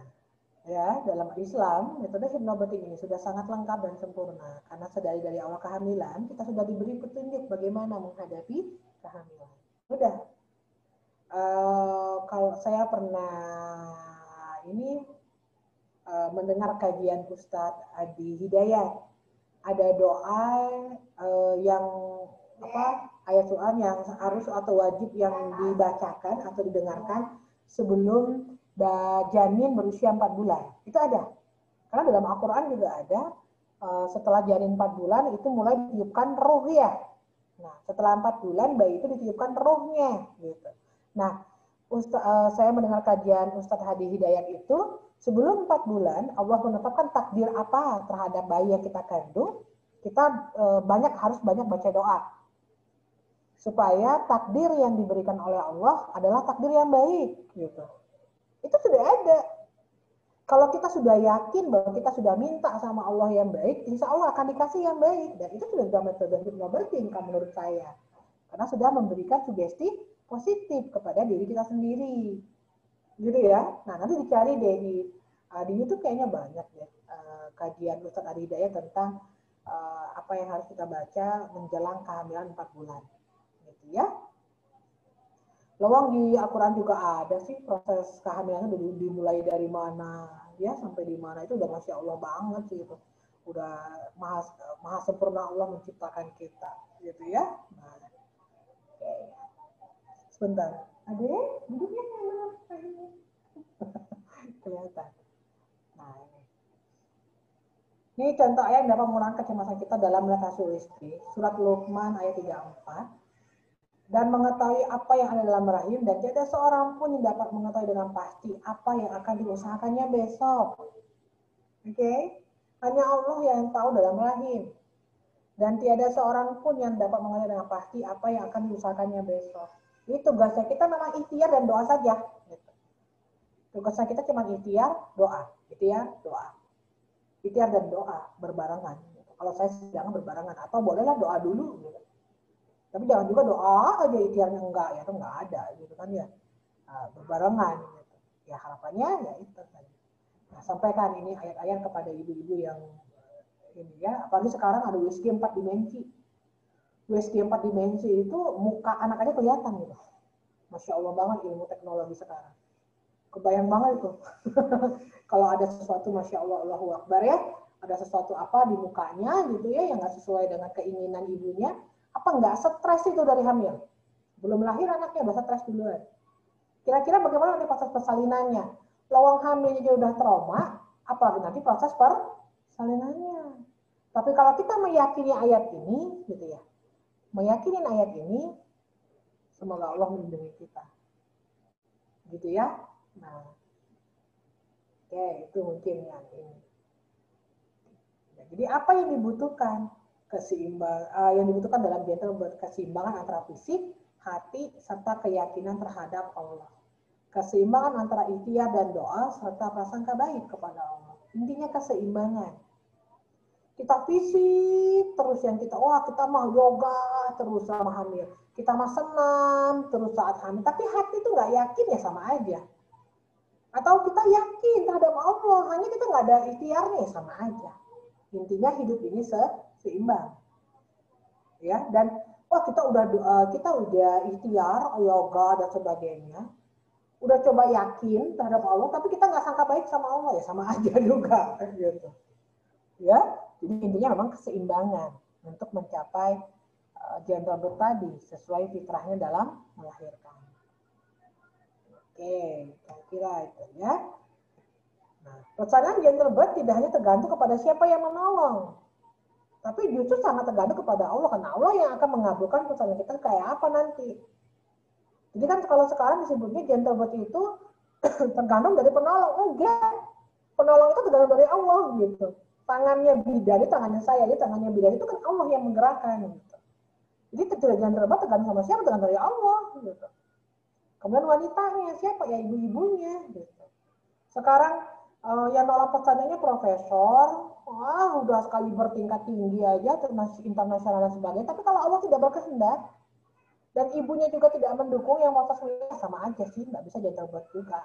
ya, dalam Islam, metode hipnobirthing ini sudah sangat lengkap dan sempurna. Karena dari awal kehamilan, kita sudah diberi petunjuk bagaimana menghadapi kehamilan. Udah. Kalau saya pernah mendengar kajian Ustadz Adi Hidayat. Ada doa yang ayat Quran yang harus atau wajib yang dibacakan atau didengarkan sebelum janin berusia 4 bulan. Itu ada. Karena dalam Al-Quran juga ada, setelah janin 4 bulan itu mulai ditiupkan ruh ya. Nah, setelah 4 bulan bayi itu ditiupkan ruhnya. Gitu. Nah, saya mendengar kajian Ustadz Hadi Hidayat itu, sebelum 4 bulan Allah menetapkan takdir apa terhadap bayi yang kita kandung, kita harus banyak baca doa. Supaya takdir yang diberikan oleh Allah adalah takdir yang baik. Gitu. Itu sudah ada. Kalau kita sudah yakin bahwa kita sudah minta sama Allah yang baik, insya Allah akan dikasih yang baik. Dan itu sudah metode hipnobirthing menurut saya. Karena sudah memberikan sugesti positif kepada diri kita sendiri. Gitu ya. Nah, nanti dicari deh di YouTube kayaknya banyak ya kajian Ustadz Adi Hidayat tentang apa yang harus kita baca menjelang kehamilan 4 bulan. Gitu ya. Lawang di Al-Quran juga ada sih proses kehamilannya dimulai dari mana ya sampai di mana, itu udah Masya Allah banget sih itu. Udah maha sempurna Allah menciptakan kita gitu ya. Nah, oke. Sebentar. Adek, duduknya kelihatan. Nah, ini contoh ayat yang dapat mengurangi kecemasan kita dalam melihat hasil istri. Surat Luqman ayat 34. Dan mengetahui apa yang ada dalam rahim, dan tidak seorang pun yang dapat mengetahui dengan pasti apa yang akan diusahakannya besok. Oke? Hanya Allah yang tahu dalam rahim. Dan tiada seorang pun yang dapat mengetahui dengan pasti apa yang akan diusahakannya besok. Jadi tugasnya kita memang ikhtiar dan doa saja. Tugasnya kita cuma ikhtiar, doa. Ikhtiar, doa. Ikhtiar dan doa berbarengan. Kalau saya sedang berbarengan, atau bolehlah doa dulu. Gitu. Tapi jangan juga doa aja ikhtiarnya enggak, ya itu enggak ada gitu kan ya. Berbarengan gitu. Ya harapannya ya itu tadi. Nah, sampaikan ini ayat-ayat kepada ibu-ibu yang ini ya, apalagi sekarang ada USG 4 dimensi. USG 4 dimensi itu muka anak aja kelihatan gitu. Masya Allah banget ilmu teknologi sekarang. Kebayang banget itu. Kalau ada sesuatu Masya Allah, Allahu Akbar ya, ada sesuatu apa di mukanya gitu ya yang nggak sesuai dengan keinginan ibunya, apa nggak stres itu dari hamil? Belum lahir anaknya udah stres duluan. Kira-kira bagaimana nanti proses persalinannya? Lawang hamilnya juga udah trauma, apalagi nanti proses persalinannya. Tapi kalau kita meyakini ayat ini, gitu ya, meyakini ayat ini, semoga Allah melindungi kita. Gitu ya. Nah, oke, itu mungkin yang ini. Jadi apa yang dibutuhkan? Yang dibutuhkan dalam gentle keseimbangan antara fisik, hati, serta keyakinan terhadap Allah. Keseimbangan antara ikhtiar dan doa, serta prasangka baik kepada Allah. Intinya keseimbangan. Kita fisik terus yang kita, wah kita mau yoga terus sama hamil. Kita mau senam terus saat hamil. Tapi hati itu nggak yakin ya sama aja. Atau kita yakin terhadap Allah, hanya kita nggak ada ikhtiarnya ya sama aja. Intinya hidup ini seimbang. Ya, dan wah kita udah ikhtiar yoga dan sebagainya. Udah coba yakin terhadap Allah, tapi kita nggak sangka baik sama Allah ya sama aja juga gitu. Ya, jadi intinya memang keseimbangan untuk mencapai gentle birth tadi sesuai fitrahnya dalam melahirkan. Oke, kira-kira itu ya. Nah, pelaksanaan gentle birth tidak hanya tergantung kepada siapa yang menolong, tapi justru sangat tergantung kepada Allah, karena Allah yang akan mengabulkan pelaksanaan kita kayak apa nanti. Jadi kan kalau sekarang disebutnya gentle birth itu tergantung dari penolong. Enggak, penolong itu tergantung dari Allah gitu. Tangannya bidan, tangannya saya, tangannya bidan itu kan Allah yang menggerakkan gitu. Jadi gentle birth tergantung sama siapa? Tergantung dari Allah gitu. Kemudian wanitanya siapa? Ya ibu-ibunya gitu. Sekarang yang nolong pesannya profesor, wah udah sekali bertingkat tinggi aja, termasuk internasional dan sebagainya. Tapi kalau Allah tidak berkehendak dan ibunya juga tidak mendukung, yang proses sama aja sih, nggak bisa gentle birth juga.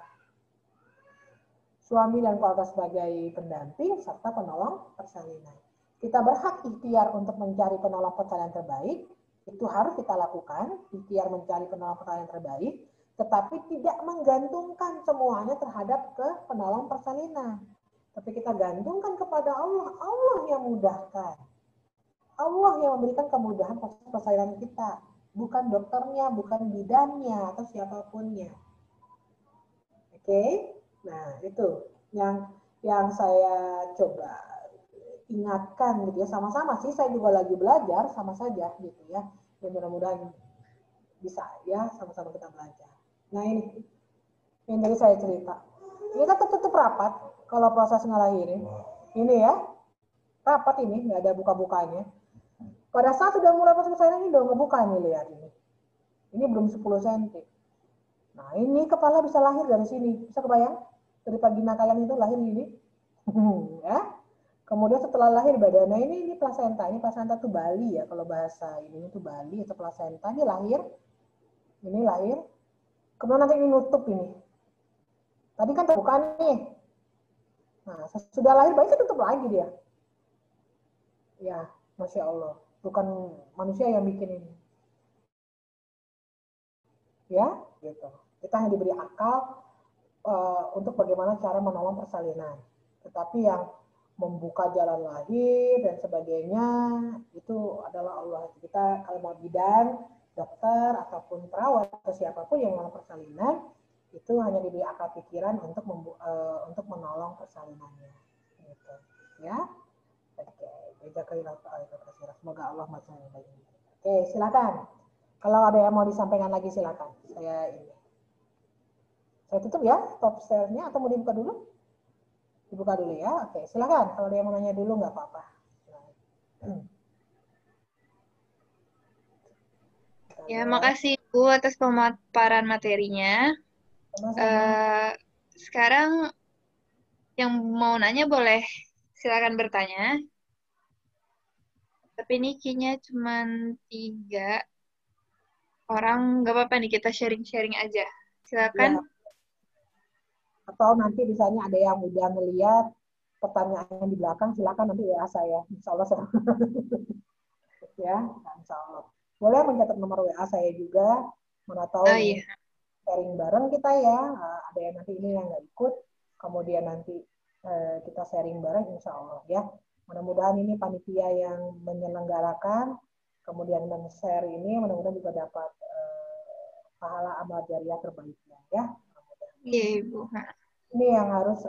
Suami dan keluarga sebagai pendamping serta penolong persalinan. Kita berhak ikhtiar untuk mencari penolong persalinan terbaik, itu harus kita lakukan, ikhtiar mencari penolong persalinan terbaik, tetapi tidak menggantungkan semuanya terhadap ke penolong persalinan. Tapi kita gantungkan kepada Allah, Allah yang mudahkan. Allah yang memberikan kemudahan proses persalinan kita, bukan dokternya, bukan bidannya, atau siapapunnya. Oke? Nah, itu yang saya coba ingatkan gitu ya, sama-sama sih, saya juga lagi belajar, sama saja gitu ya. Dan mudah-mudahan bisa ya, sama-sama kita belajar. Nah ini, yang tadi saya cerita. Ini kan tertutup rapat kalau proses ngelahirin. Ini ya, rapat ini, nggak ada buka-bukanya. Pada saat sudah mulai proses persalinan ini udah ngebuka nih, lihat ini. Ini belum 10 cm. Nah ini kepala bisa lahir dari sini. Bisa kebayang? Dari vagina kalian itu lahir gini. Ya. Kemudian setelah lahir badannya ini plasenta. Ini plasenta tuh Bali ya, kalau bahasa ini tuh Bali atau plasenta. Ini lahir. Ini lahir. Kemudian nanti ini nutup ini. Tadi kan terbuka nih. Nah, sudah lahir bayi tutup lagi dia. Ya, Masya Allah. Bukan manusia yang bikin ini. Ya, gitu. Kita hanya diberi akal untuk bagaimana cara menolong persalinan. Tetapi yang membuka jalan lahir dan sebagainya itu adalah Allah. Kita kalau mau bidan, dokter ataupun perawat atau siapapun yang menolong persalinan itu hanya diberi akal pikiran untuk menolong persalinannya. Gitu. Ya. Oke, semoga Allah maksudnya baik. Oke, silakan. Kalau ada yang mau disampaikan lagi silakan. Saya tutup ya top share-nya atau mau dibuka dulu? Dibuka dulu ya. Oke, silakan. Kalau ada yang mau nanya dulu nggak apa-apa. Ya, makasih Bu atas pemaparan materinya. Sekarang yang mau nanya boleh silakan bertanya. Tapi ini kayaknya cuma 3 orang, nggak apa-apa nih kita sharing-sharing aja. Silakan. Ya. Atau nanti misalnya ada yang udah ngeliat pertanyaan di belakang, silakan nanti WA saya. Insya Allah saya. Ya, insya Allah. Boleh mencatat nomor WA saya juga. Mana tahu Iya. sharing bareng kita ya. Ada yang nanti ini yang nggak ikut, kemudian nanti kita sharing bareng insya Allah ya. Mudah-mudahan ini panitia yang menyelenggarakan, kemudian men-share ini, mudah-mudahan juga dapat pahala amal jariah terbaiknya ya. Iya Ibu. Ini yang harus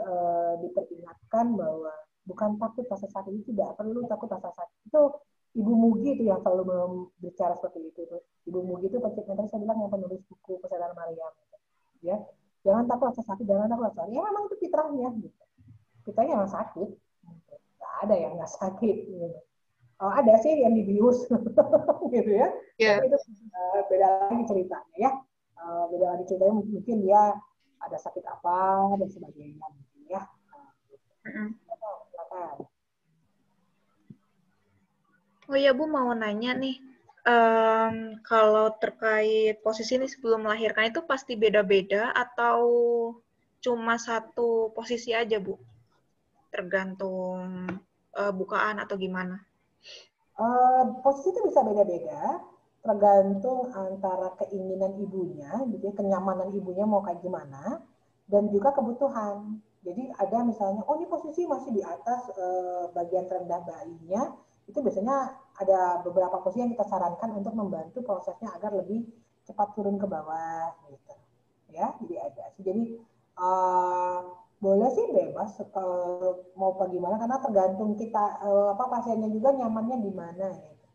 diperingatkan bahwa bukan takut rasa sakit, itu tidak perlu takut rasa sakit. Itu Ibu Mugi itu yang selalu berbicara seperti itu. Ibu Mugi itu tadi saya bilang yang penulis buku Kesadaran Maryam. Ya, jangan takut rasa sakit, jangan takut rasa sakit. Ya memang itu fitrahnya. Gitu. Fitrahnya yang sakit. Nggak ada yang nggak sakit. Gitu. Ada sih yang dibius, gitu ya. Yeah. Tapi itu beda lagi ceritanya ya. Beda lagi ceritanya mungkin dia ada sakit apa dan sebagainya, gitu ya. Silakan. Oh iya Bu, mau nanya nih. Kalau terkait posisi ini sebelum melahirkan itu pasti beda-beda atau cuma satu posisi aja Bu? Tergantung bukaan atau gimana? Posisi itu bisa beda-beda, tergantung antara keinginan ibunya, gitu ya, kenyamanan ibunya mau kayak gimana, dan juga kebutuhan. Jadi ada misalnya, oh ini posisi masih di atas bagian terendah bayinya, itu biasanya ada beberapa posisi yang kita sarankan untuk membantu prosesnya agar lebih cepat turun ke bawah, gitu. Ya, jadi ada. Jadi uh, boleh sih bebas mau bagaimana karena tergantung kita pasiennya juga nyamannya di mana gitu.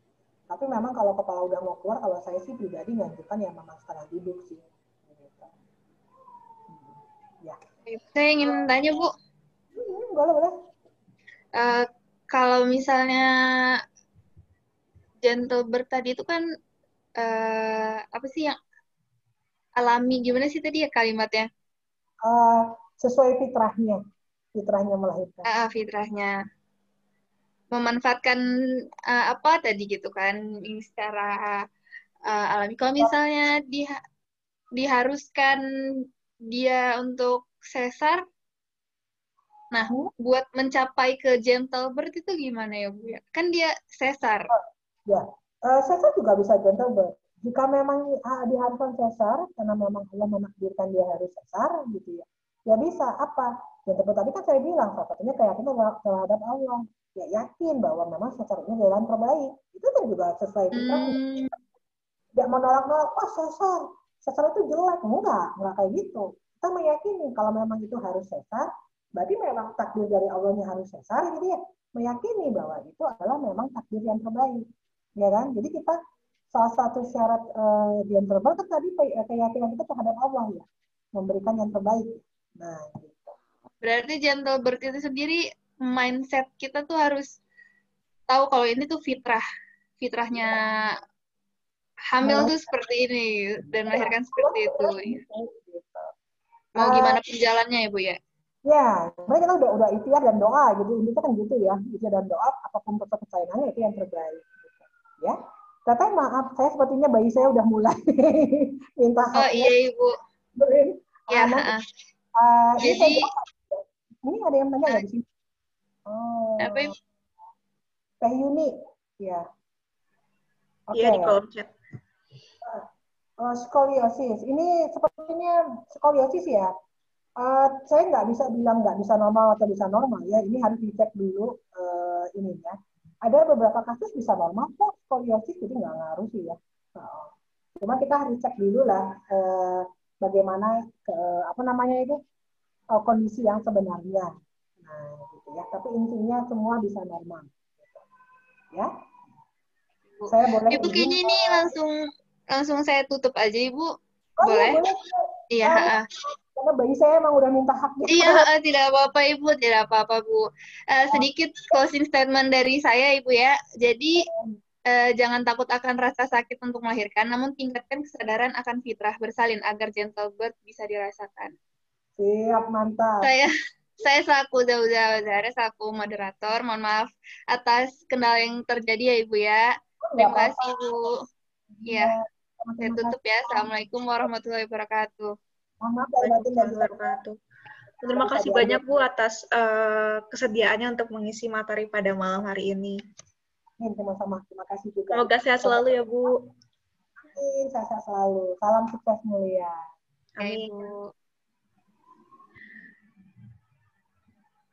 Tapi memang kalau kepala udah mau keluar, kalau saya sih pribadi nganjurkan ya memang setengah duduk sih. Gitu. Ya. Saya ingin tanya Bu, Boleh boleh. eh, kalau misalnya gentle birth tadi itu kan apa sih yang alami, gimana sih tadi ya kalimatnya? Uh, Sesuai fitrahnya melahirkan. Fitrahnya. Memanfaatkan apa tadi gitu kan, ini secara alami. Kalau misalnya diharuskan dia untuk sesar, nah buat mencapai ke gentle birth itu gimana ya Bu ya? Kan dia sesar. Ya, sesar juga bisa gentle birth. Jika memang diharuskan sesar, karena memang Allah menakdirkan dia harus sesar, gitu ya. Ya bisa, apa? Gentle birth tadi kan saya bilang, salah satunya keyakinan terhadap Allah. Ya yakin bahwa memang sesar ini jalan terbaik. Itu kan juga sesuai fitrahnya. Tidak menolak-nolak, wah sesar itu jelek. Enggak kayak gitu. Kita meyakini kalau memang itu harus sesar, berarti memang takdir dari Allahnya harus sesar, gitu ya. Meyakini bahwa itu adalah memang takdir yang terbaik. Ya kan? Jadi kita salah satu syarat yang terbaik kan tadi keyakinan kita terhadap Allah ya, memberikan yang terbaik. Nah, gitu. Berarti gentle birth itu sendiri mindset kita tuh harus tahu kalau ini tuh fitrahnya hamil tuh seperti ini dan melahirkan seperti itu. Mau gimana pun jalannya ya Bu ya? Ya, mereka kita udah ikhtiar dan doa gitu, intinya kan gitu ya, ikhtiar dan doa apapun kesayangannya itu yang terbaik. Gitu. Ya, katanya maaf, saya sepertinya bayi saya udah mulai minta Oh haknya. iya Ibu. Ya. Jadi ini ada yang nanya nggak di sini? apa Oh, Ibu? Teh Yuni, ya. Oke. Iya, di kolom chat. Skoliosis, ini sepertinya skoliosis ya. Saya nggak bisa bilang nggak bisa normal atau bisa normal ya. Ini harus dicek dulu ininya. Ada beberapa kasus bisa normal kok skoliosis, jadi nggak ngaruh sih ya. Cuma kita harus cek dulu lah bagaimana apa namanya itu kondisi yang sebenarnya. Nah, gitu ya. Tapi intinya semua bisa normal. Ya. Saya boleh Ibu izin. kayaknya ini langsung saya tutup aja Ibu. Oh Boleh? iya boleh. Iya. Karena bayi saya emang udah minta haknya. Iya, tidak apa-apa Ibu, tidak apa-apa Bu. Sedikit closing statement dari saya Ibu ya. Jadi jangan takut akan rasa sakit untuk melahirkan, namun tingkatkan kesadaran akan fitrah bersalin agar gentle birth bisa dirasakan. Siap, mantap. Saya selaku selaku moderator, mohon maaf atas kendala yang terjadi ya Ibu ya. Terima kasih Ibu. Ya, saya tutup ya. Assalamualaikum warahmatullahi wabarakatuh. Terima kasih banyak Bu atas kesediaannya untuk mengisi materi pada malam hari ini. Sama-sama, terima kasih juga. Semoga sehat selalu ya Bu. Amin, sehat selalu. Salam sukses mulia. Amin.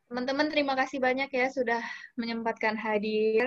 Teman-teman terima kasih banyak ya sudah menyempatkan hadir.